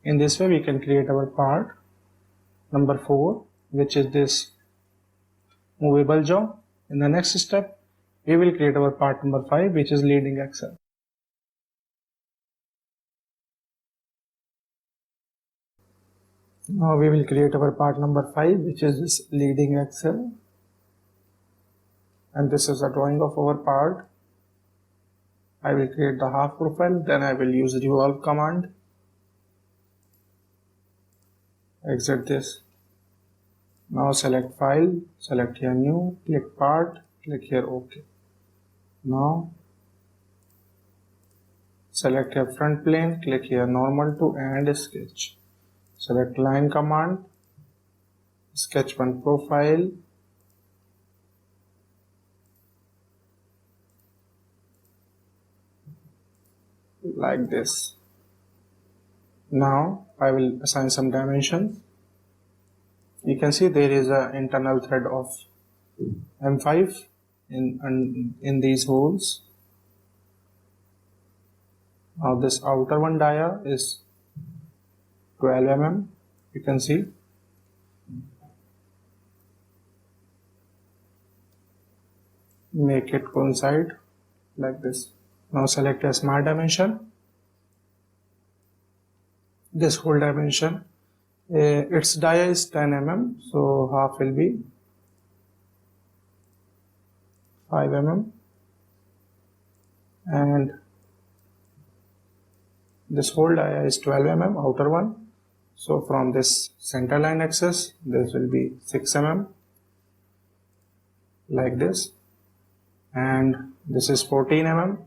In this way we can create our part number 4, which is this movable jaw. In the next step we will create our part number 5, which is leading axle. Now we will create our part number 5, which is this leading axle, and this is a drawing of our part. I will create the half profile, then I will use revolve command, exit this. Now select file, select here new, click part, click here OK. Now select here front plane, click here normal to and sketch. Select line command, sketch one profile, like this. Now I will assign some dimensions. You can see there is an internal thread of M5 in these holes. Now this outer one dia is 12 mm. You can see. Make it coincide like this. Now select a smart dimension. This whole dimension, its dia is 10 mm, so half will be 5 mm, and this whole dia is 12 mm, outer one. So from this center line axis, this will be 6 mm, like this, and this is 14 mm.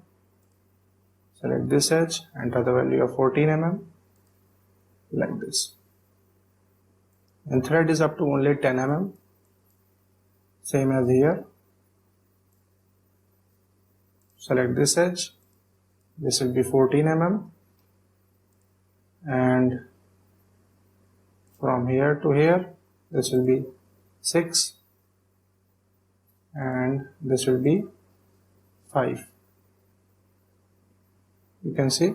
Select this edge, enter the value of 14 mm, like this. And thread is up to only 10 mm, same as here. Select this edge, this will be 14 mm, and from here to here this will be 6, and this will be 5. You can see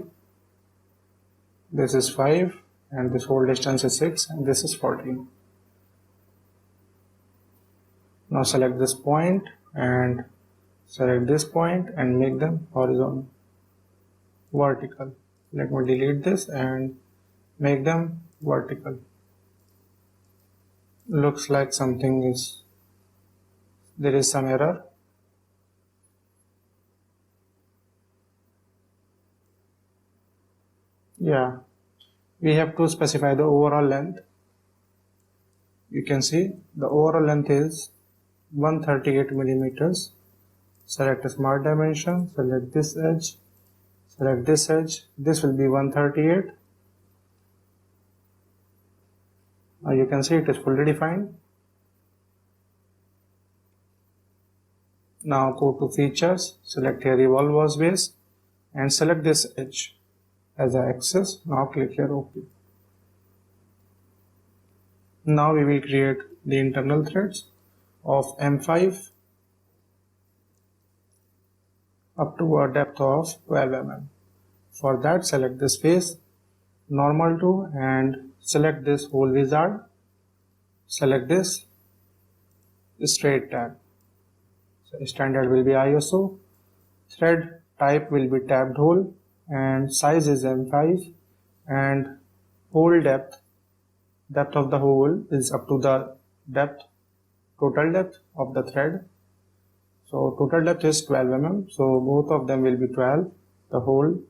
this is 5 and this whole distance is 6 and this is 14. Now select this point and select this point and make them horizontal, vertical. Let me delete this and make them vertical. Looks like there is some error. Yeah, we have to specify the overall length. You can see the overall length is 138 millimeters. Select a smart dimension, select this edge, select this edge, this will be 138. Now you can see it is fully defined. Now go to features, select here revolve was base and select this edge as an axis. Now click here OK. Now we will create the internal threads of M5 up to a depth of 12 mm. For that, select this face, normal to, and select this hole wizard. Select this straight tab. So standard will be ISO. Thread type will be tabbed hole and size is M5 and hole depth of the hole is up to the total depth of the thread. So total depth is 12 mm. So both of them will be 12. The hole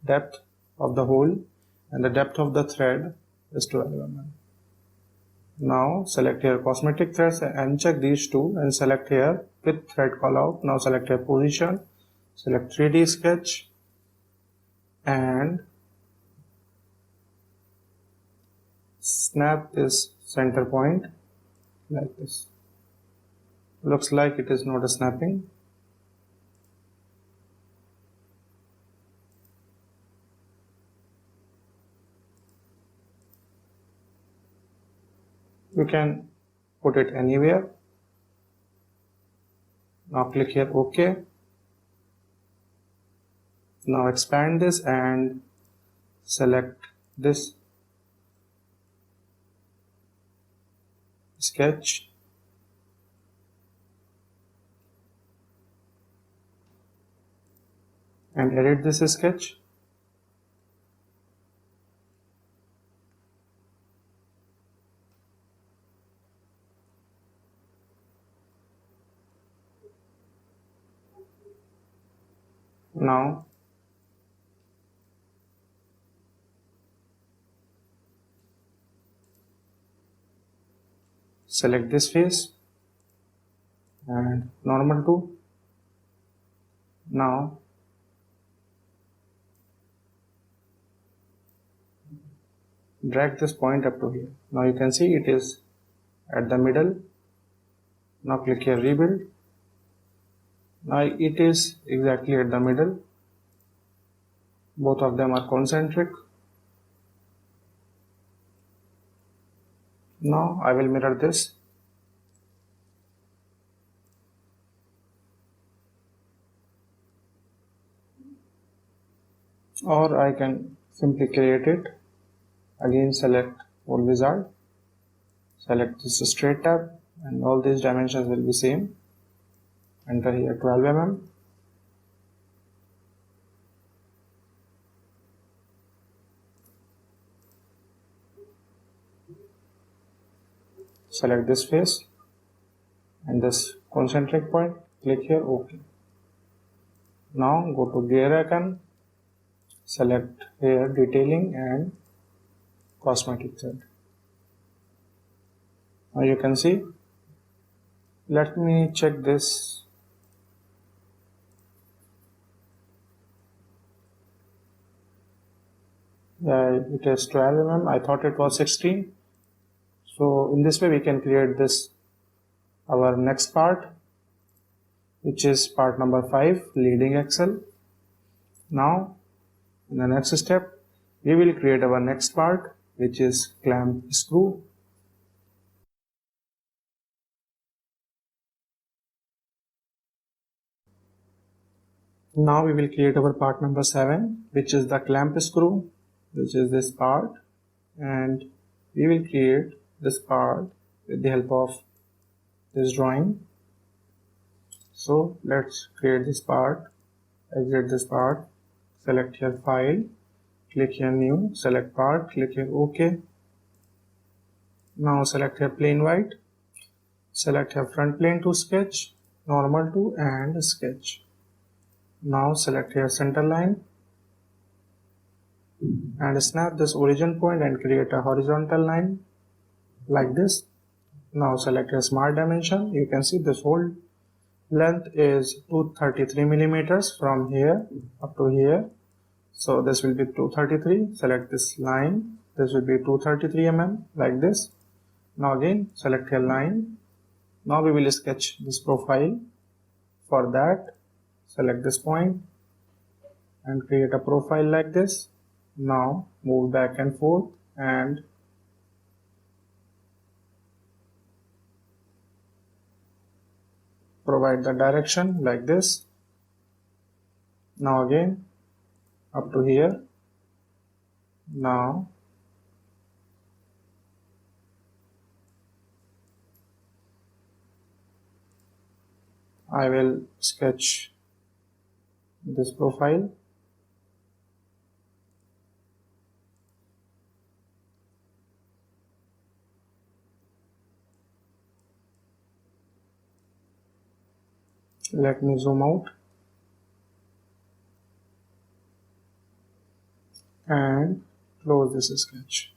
depth of the hole and the depth of the thread is 12 mm. Now select here cosmetic threads and uncheck these two and select here with thread callout. Now select here position, select 3D sketch and snap this center point like this. Looks like it is not a snapping. You can put it anywhere. Now click here OK. Now expand this and select this sketch and edit this sketch. Now select this face and normal to. Now drag this point up to here. Now you can see it is at the middle. Now click here rebuild. Now it is exactly at the middle. Both of them are concentric. Now I will mirror this. Or I can simply create it. Again select hole wizard. Select this straight tab and all these dimensions will be same. Enter here 12 mm. Select this face and this concentric point. Click here OK. Now go to gear icon. Select here detailing and cosmetic thread. Now you can see. Let me check this. It is 12 mm. I thought it was 16. So in this way we can create this our next part, which is part number 5, leading axle. Now in the next step we will create our next part, which is clamp screw. Now we will create our part number 7, which is the clamp screw, which is this part, and we will create this part with the help of this drawing. So let's create this part. Exit this part, select here file, click here new, select part, click here OK. Now select here plain white, select here front plane to sketch, normal to and sketch. Now select here center line and snap this origin point and create a horizontal line like this. Now select a smart dimension. You can see this whole length is 233 millimeters from here up to here. So this will be 233. Select this line. This will be 233 mm like this. Now again select a line. Now we will sketch this profile For that, select this point and create a profile like this. Now move back and forth and provide the direction like this. Now again up to here. Now I will sketch this profile. Let me zoom out and close this sketch.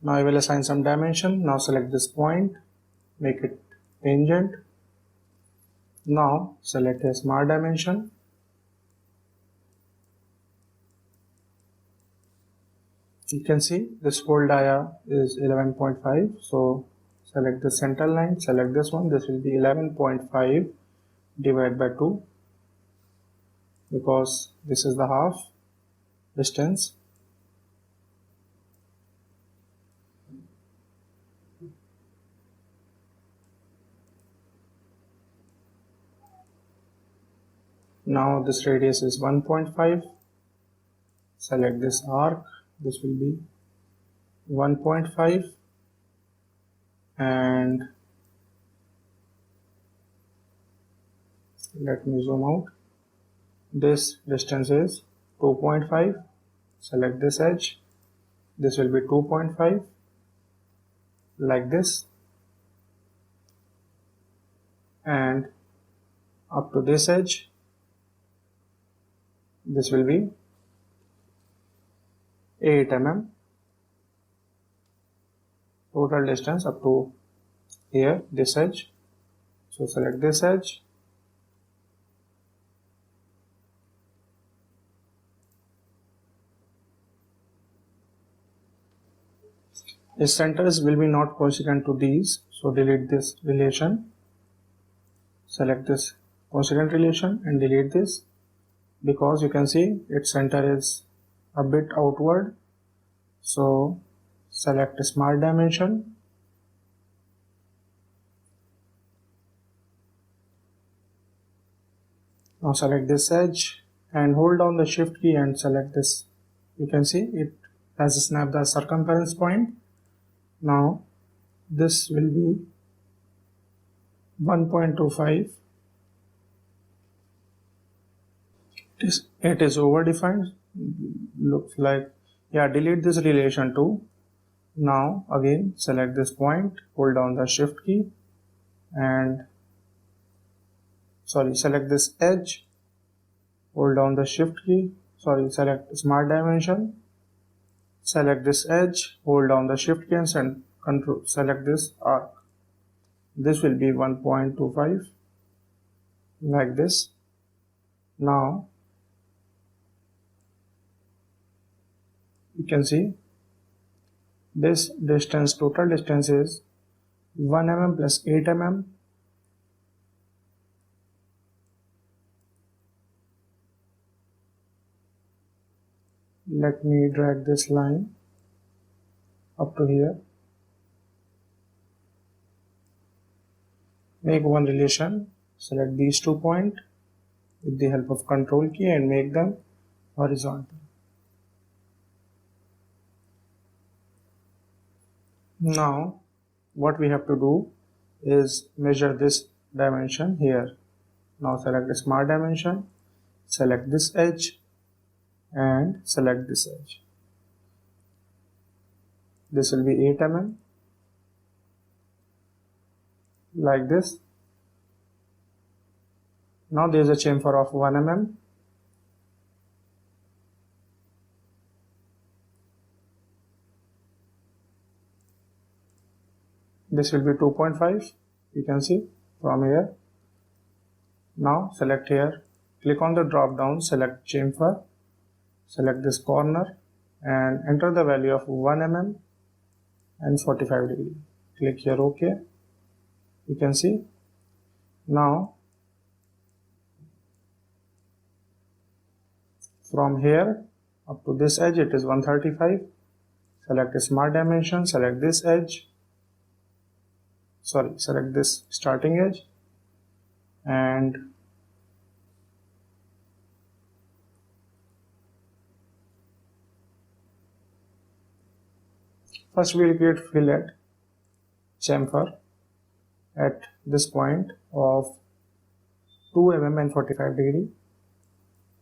Now I will assign some dimension. Now select this point, make it tangent. Now select a smart dimension. You can see this whole dia is 11.5. So select the center line, select this one. This will be 11.5 divided by 2 because this is the half distance. Now this radius is 1.5. Select this arc. This will be 1.5 and let me zoom out. This distance is 2.5. Select this edge. This will be 2.5 like this, and up to this edge this will be 8 mm. Total distance up to here, this edge. So select this edge. The centers will be not coincident to these, so delete this relation. Select this coincident relation and delete this because you can see its center is a bit outward. So select smart dimension. Now select this edge and hold down the shift key and select this. You can see it has snapped the circumference point. Now this will be 1.25. It is overdefined. Looks like, yeah, delete this relation too. Now again select this point, hold down the shift key and select this edge, hold down the shift key, select smart dimension, select this edge, hold down the shift key and select this arc. This will be 1.25 like this. Now you can see this distance, total distance is 1 mm plus 8 mm. Let me drag this line up to here. Make one relation, select these 2 points with the help of control key and make them horizontal. Now what we have to do is measure this dimension here. Now select the smart dimension, select this edge and select this edge. This will be 8 mm like this. Now there is a chamfer of 1 mm. This will be 2.5. You can see from here. Now select here, click on the drop down, select chamfer, select this corner and enter the value of 1 mm and 45 degree. Click here OK. You can see now From here up to this edge it is 135. Select Smart Dimension, select this edge, select this starting edge, and first we will create fillet chamfer at this point of 2 mm and 45 degree.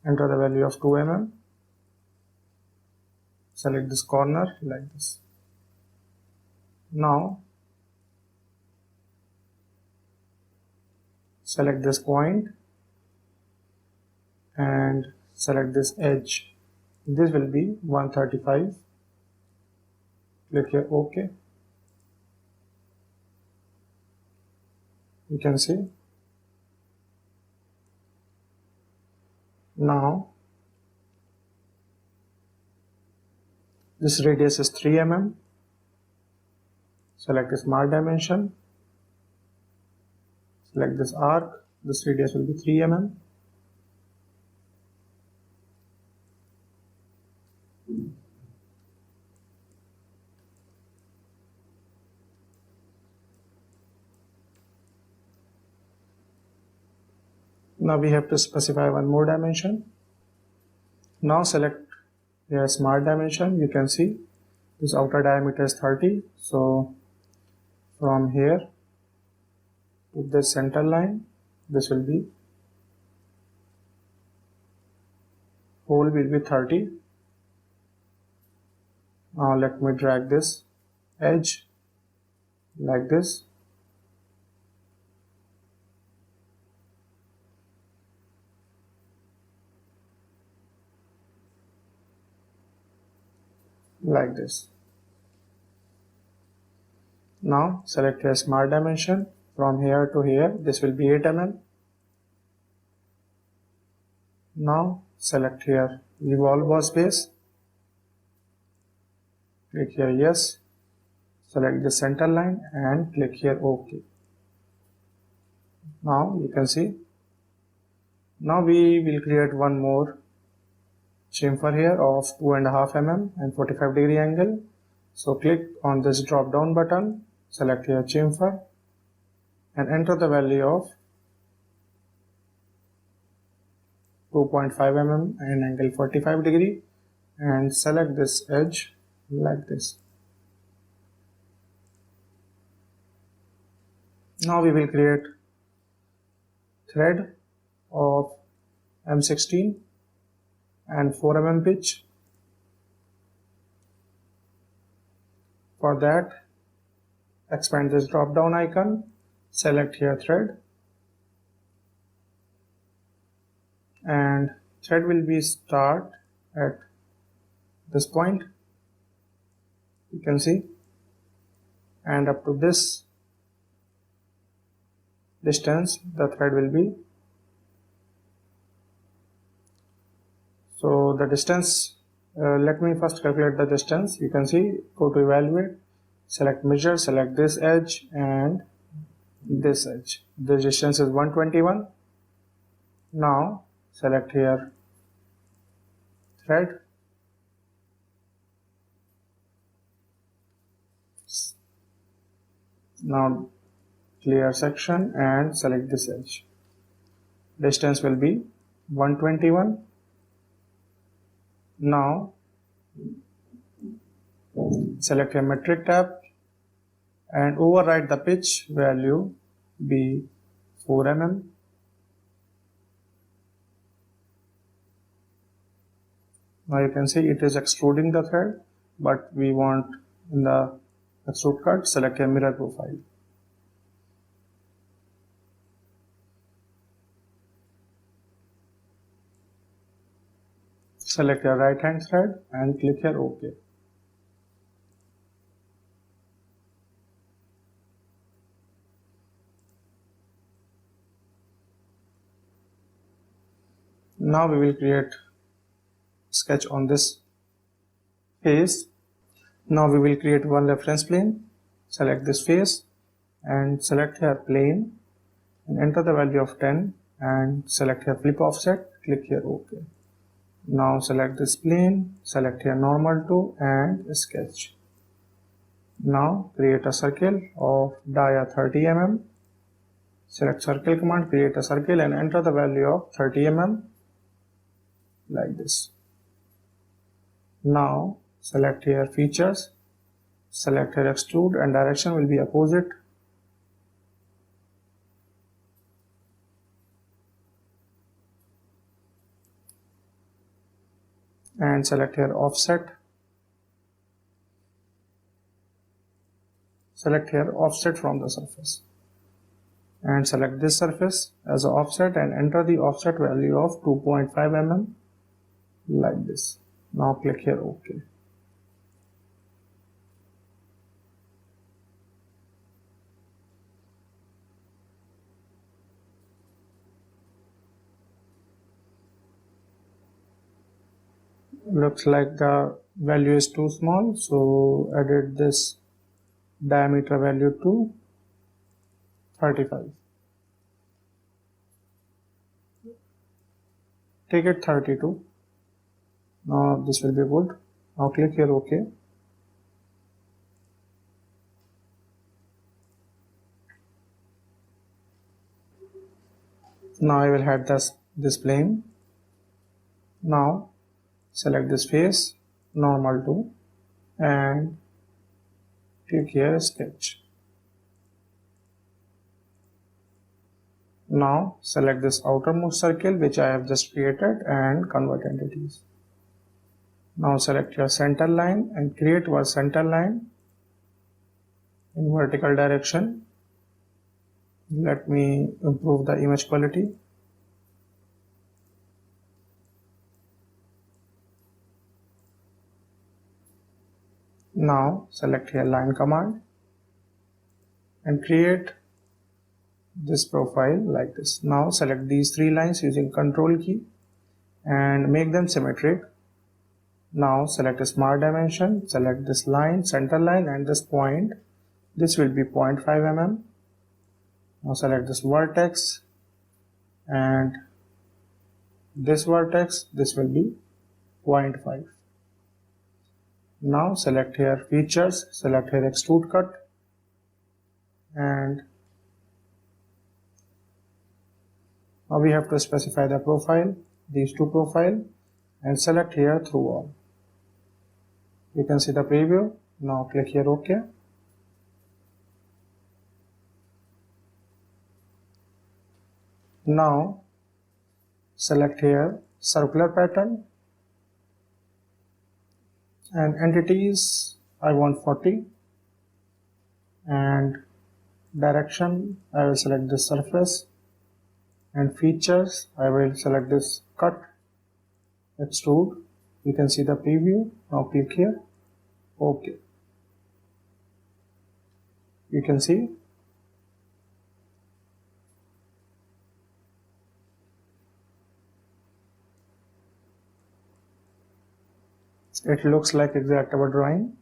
Enter the value of 2 mm. Select this corner like this. Now select this point and select this edge. This will be 135. Click here OK. You can see. Now this radius is 3 mm. Select Smart Dimension. Select this arc. This radius will be 3 mm. Now we have to specify one more dimension. Now select your Smart Dimension. You can see this outer diameter is 30. So from here to this center line, this will be hole will be 30. Now let me drag this edge like this. Like this. Now select your Smart Dimension. From here to here, this will be 8 mm. Now select here Revolve Boss Base. Click here yes. Select the center line and click here OK. Now you can see. Now we will create one more chamfer here of 2.5 mm and 45 degree angle. So click on this drop down button, select here chamfer and enter the value of 2.5 mm and angle 45 degree and select this edge like this. Now we will create thread of M16 and 4 mm pitch. For that, expand this drop down icon, select here thread, and thread will be start at this point, you can see, and up to this distance the thread will be. So the distance, let me first calculate the distance. You can see, go to evaluate, select measure, select this edge and this edge. The distance is 121. Now select here thread, now clear section and select this edge. Distance will be 121. Now select a metric tab and override the pitch value be 4 mm. Now you can see it is extruding the thread, but we want in the extrude cut, select a mirror profile. Select your right hand thread and click here OK. Now we will create sketch on this face. Now we will create one reference plane. Select this face and select here plane and enter the value of 10 and select here flip offset. Click here OK. Now select this plane, select here normal to and sketch. Now create a circle of dia 30 mm. Select circle command, create a circle and enter the value of 30 mm like this. Now select here features, select here extrude and direction will be opposite. And select here offset. Select here offset from the surface. And select this surface as an offset and enter the offset value of 2.5 mm like this. Now click here OK. Looks like the value is too small, so edit this diameter value to 35. Take it 32. Now this will be good. Now click here OK. Now I will hide this plane. Now select this face, normal to, and click here sketch. Now select this outermost circle which I have just created and convert entities. Now select your center line and create one center line in vertical direction. Let me improve the image quality. Now select here line command and create this profile like this. Now select these three lines using Control key and make them symmetric. Now select a smart dimension, select this line, center line and this point. This will be 0.5 mm. Now select this vertex and this vertex, this will be 0.5. Now select here features, select here extrude cut and now we have to specify the profile, these two profile and select here through all. You can see the preview. Now click here OK. Now select here circular pattern and entities I want 40 and direction I will select this surface and features I will select this cut, extrude. You can see the preview. Now click here OK. You can see it looks like exact our drawing.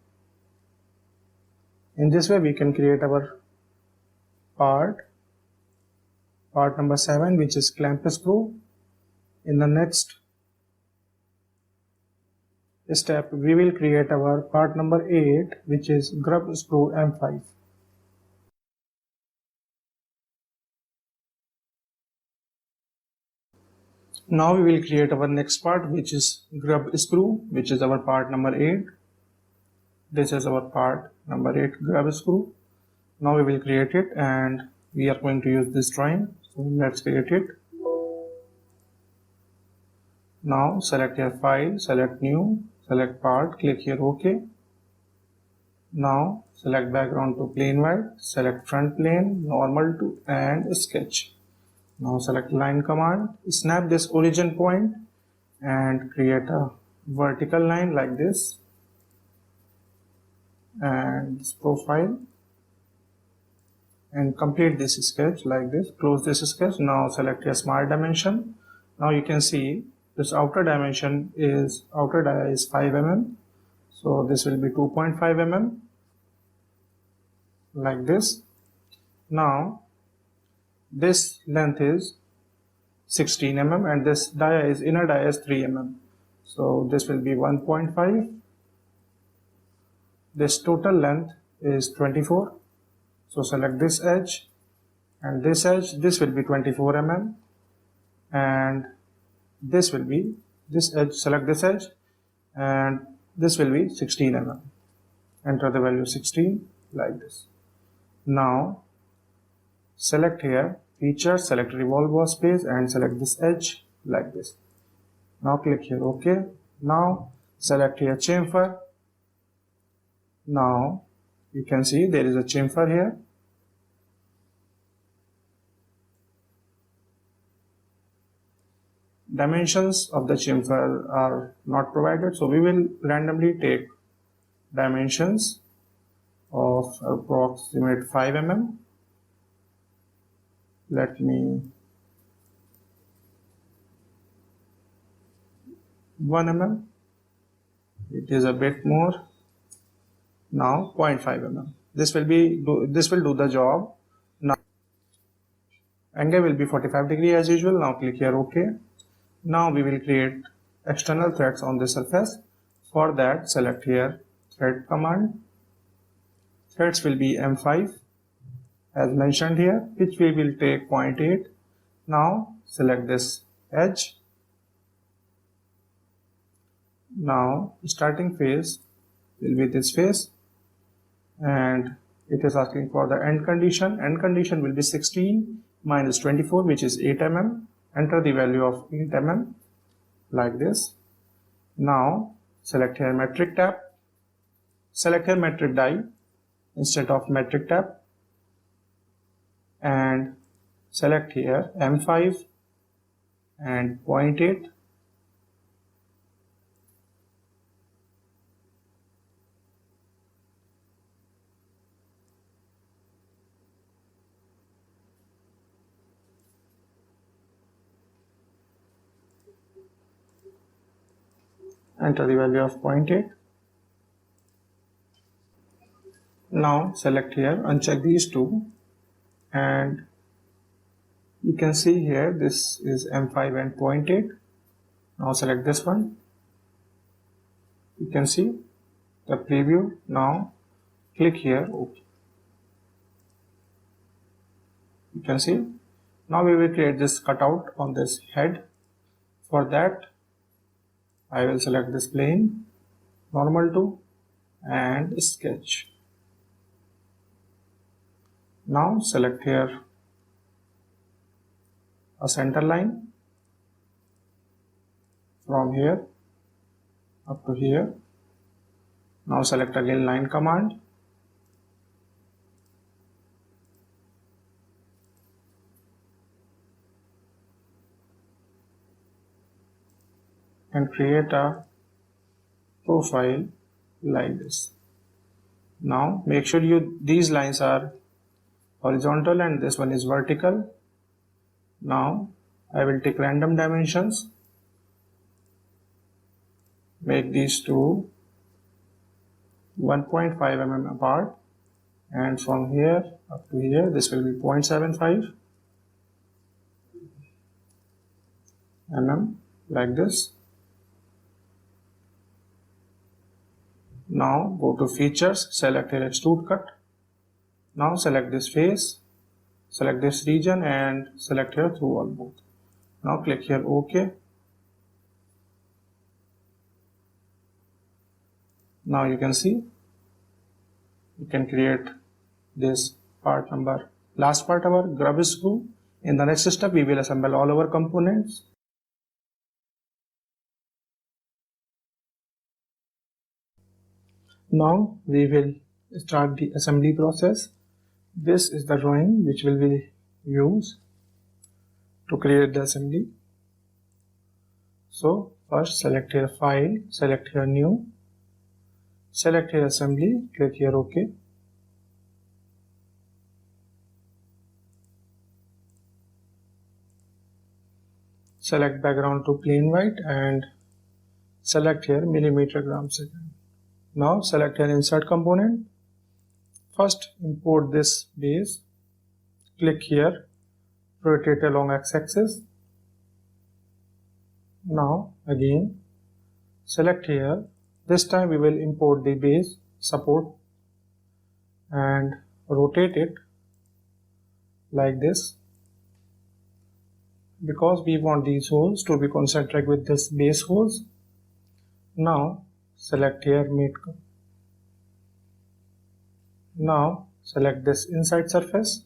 In this way we can create our part number 7, which is clamp screw. In the next step we will create our part number 8, which is grub screw M5. Now we will create our next part, which is grub screw, which is our part number 8. This is our part number 8, grub screw. Now we will create it and we are going to use this drawing. So let's create it. Now select your file, select new, select part, click here OK. Now select background to plain white, select front plane, normal to and sketch. Now select line command, snap this origin point and create a vertical line like this and this profile and complete this sketch like this. Close this sketch. Now select your smart dimension. Now you can see this outer dimension is, outer dia is 5 mm. So this will be 2.5 mm like this. Now this length is 16 mm and this dia is, inner dia is 3 mm. So this will be 1.5. This total length is 24. So select this edge and this edge. This will be 24 mm, and this will be this edge. Select this edge, and this will be 16 mm. Enter the value 16 like this. Now select here features, select revolve workspace and select this edge like this. Now click here OK. Now select here chamfer. Now you can see there is a chamfer here. Dimensions of the chamfer are not provided, so we will randomly take dimensions of approximate 5 mm. Let me 1 mm. It is a bit more. Now 0.5 mm. This will do the job. Now angle will be 45 degree as usual. Now click here OK. Now we will create external threads on the surface. For that, select here thread command. Threads will be M5 as mentioned here, which we will take 0.8. Now select this edge. Now starting phase will be this phase, and it is asking for the end condition. End condition will be 16 minus 24, which is 8 mm. Enter the value of 8 mm like this. Now select here metric tab. Select here metric die instead of metric tab, and select here M5 and 0.8. Enter the value of 0.8. Now select here, uncheck these two, and you can see here this is M5 and 0.8. Now select this one. You can see the preview. Now click here OK. You can see now we will create this cutout on this head. For that I will select this plane, normal to, and sketch. Now select here a center line from here up to here. Now select again line command. And create a profile like this. Now make sure these lines are horizontal and this one is vertical. Now I will take random dimensions, make these two 1.5 mm apart, and from here up to here this will be 0.75 mm like this. Now go to features, select here extrude cut. Now select this face, select this region and select here through all both. Now click here OK. Now you can see you can create this part number, last part our grub screw. In the next step we will assemble all our components. Now we will start the assembly process. This is the drawing which will be used to create the assembly. So first select here file, select here new, select here assembly, click here OK. Select background to plain white and select here millimeter gram second. Now select here insert component. First import this base, click here, rotate along x-axis. Now again select here. This time we will import the base support and rotate it like this, because we want these holes to be concentric with this base holes. Now select here now select this inside surface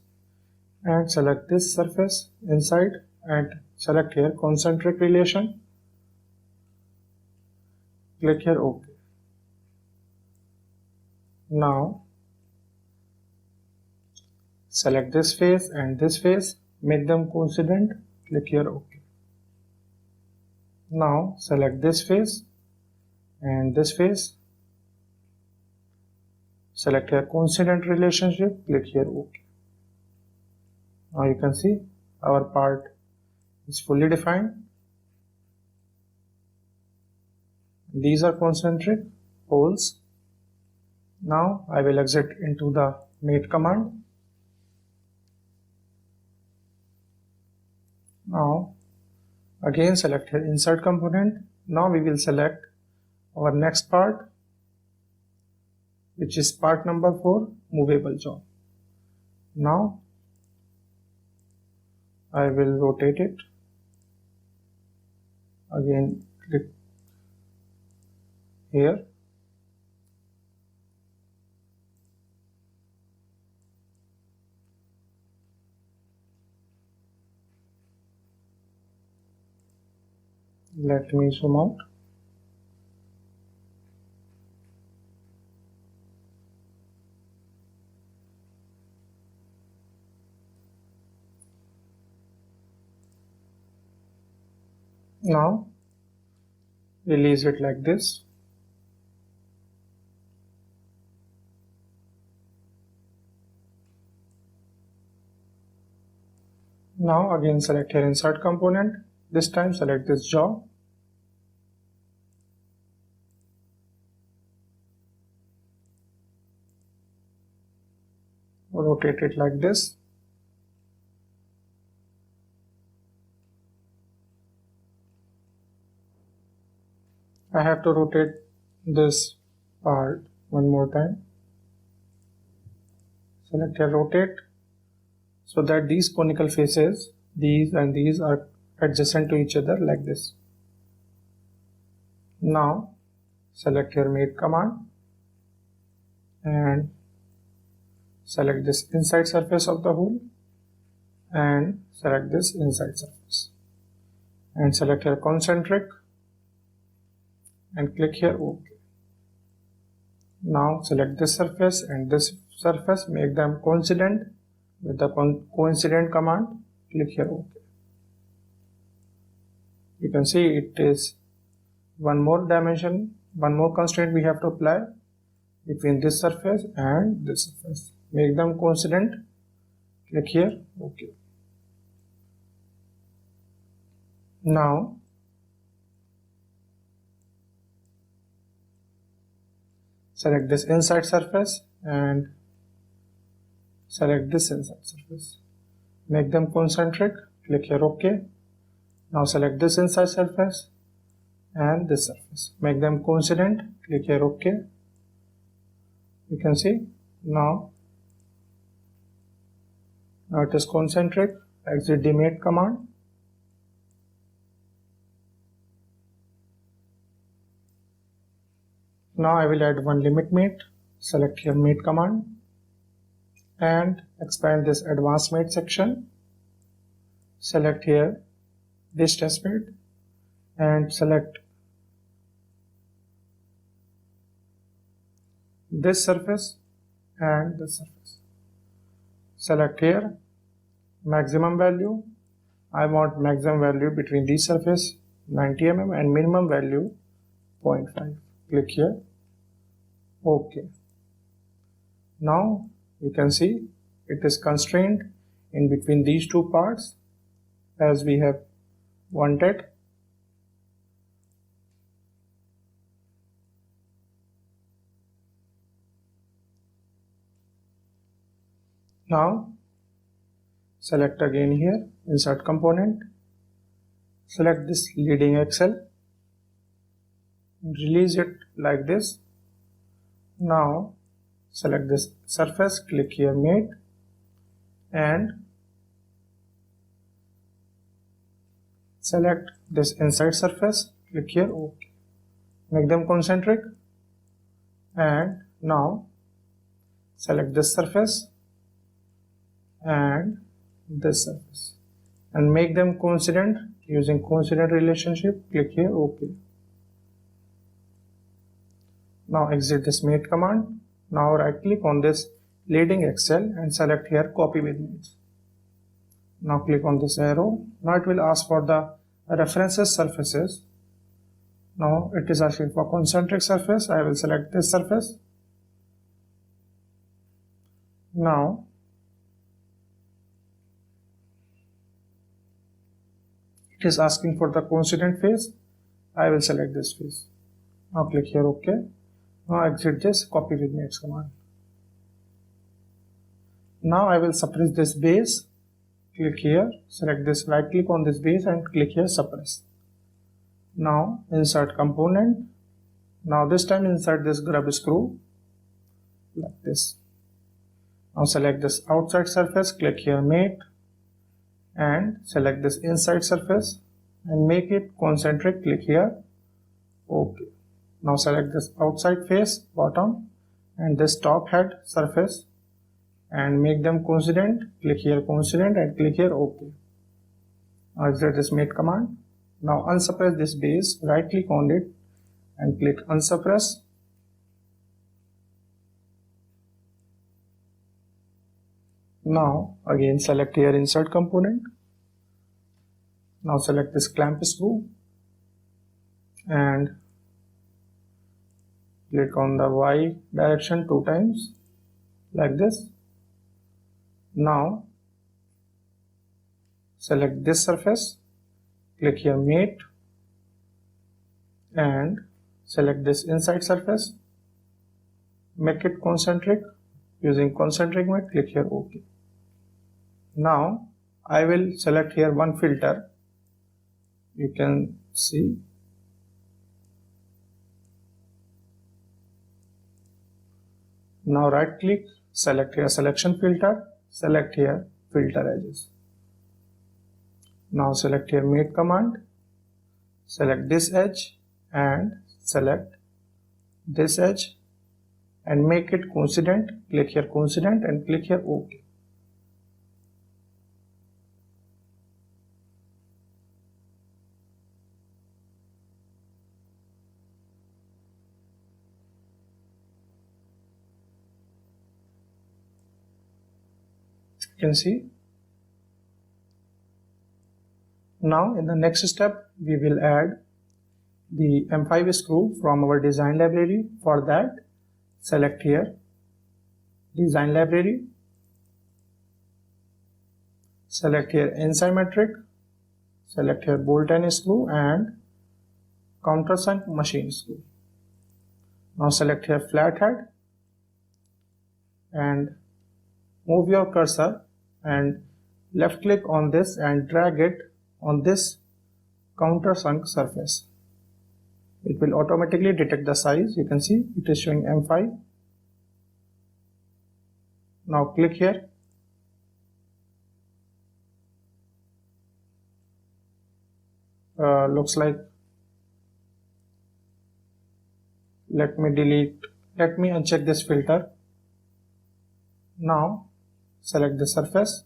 and select this surface inside and select here concentric relation. Click here OK. Now select this face and this face, make them coincident. Click here OK. Now select this face and this face, select here coincident relationship. Click here OK. Now you can see our part is fully defined. These are concentric holes. Now I will exit into the mate command. Now again select here insert component. Now we will select our next part, which is part number 4, movable jaw. Now I will rotate it. Again click here. Let me zoom out. Now release it like this. Now again select here insert component. This time select this jaw. Rotate it like this. I have to rotate this part one more time. Select here rotate, so that these conical faces, these and these, are adjacent to each other like this. Now select your mate command and select this inside surface of the hole and select this inside surface and select here concentric and click here OK. Now select this surface and this surface, make them coincident with the coincident command. Click here OK. You can see it is one more dimension, one more constraint we have to apply between this surface and this surface. Make them coincident. Click here OK. Now select this inside surface and select this inside surface. Make them concentric. Click here OK. Now select this inside surface and this surface. Make them coincident. Click here OK. You can see now it is concentric. Exit the mate command. Now I will add one limit mate. Select here mate command and expand this advanced mate section. Select here this test mate and select this surface and this surface. Select here maximum value. I want maximum value between these surface 90 mm and minimum value 0.5. Click here OK. Now you can see it is constrained in between these two parts as we have wanted. Now select again here insert component, select this leading axle, release it like this. Now select this surface, click here mate, and select this inside surface, click here OK. Make them concentric, and now select this surface and this surface and make them coincident using coincident relationship, click here OK. Now exit this mate command. Now right click on this leading axle and select here copy with mates. Now click on this arrow. Now it will ask for the references surfaces. Now it is asking for concentric surface. I will select this surface. Now it is asking for the coincident face. I will select this face. Now click here OK. Now exit this copy with mates command. Now I will suppress this base. Click here, select this, right click on this base and click here suppress. Now insert component. Now this time insert this grub screw like this. Now select this outside surface, click here mate, and select this inside surface and make it concentric, click here OK. Now select this outside face bottom and this top head surface and make them coincident, click here coincident and click here OK. Now exit this mate command. Now unsuppress this base, right click on it and click unsuppress. Now again select here insert component. Now select this clamp screw and click on the Y direction 2 times like this. Now select this surface, click here mate and select this inside surface, make it concentric using concentric mate, click here OK. Now I will select here one filter. You can see. Now right click, select here selection filter, select here filter edges. Now select here mate command, select this edge and select this edge and make it coincident, click here coincident and click here OK. You can see. Now in the next step we will add the M5 screw from our design library. For that select here design library, select here asymmetric, select here bolt and screw and countersunk machine screw. Now select here flathead and move your cursor and left click on this and drag it on this countersunk surface. It will automatically detect the size. You can see it is showing M5. Now click here. Looks like, let me uncheck this filter. Now select the surface.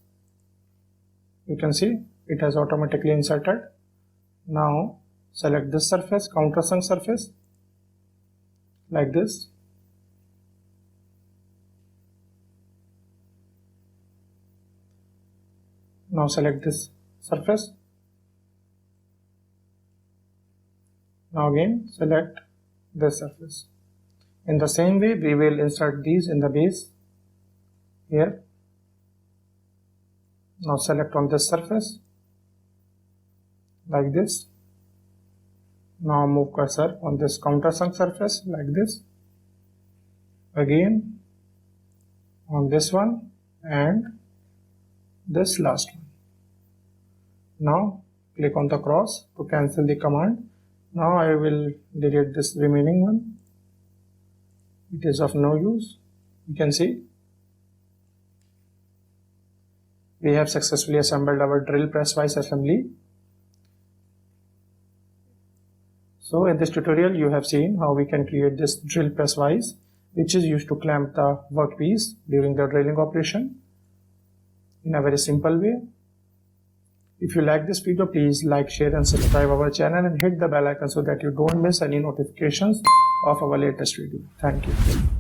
You can see it has automatically inserted. Now select this surface, countersunk surface like this. Now select this surface. Now again select this surface. In the same way we will insert these in the base here. Now select on this surface like this. Now move cursor on this countersunk surface like this. Again on this one and this last one. Now click on the cross to cancel the command Now I will delete this remaining one. It is of no use. You can see we have successfully assembled our drill press vise assembly. So in this tutorial you have seen how we can create this drill press vise, which is used to clamp the workpiece during the drilling operation in a very simple way. If you like this video, please like, share and subscribe our channel and hit the bell icon so that you don't miss any notifications of our latest video. Thank you.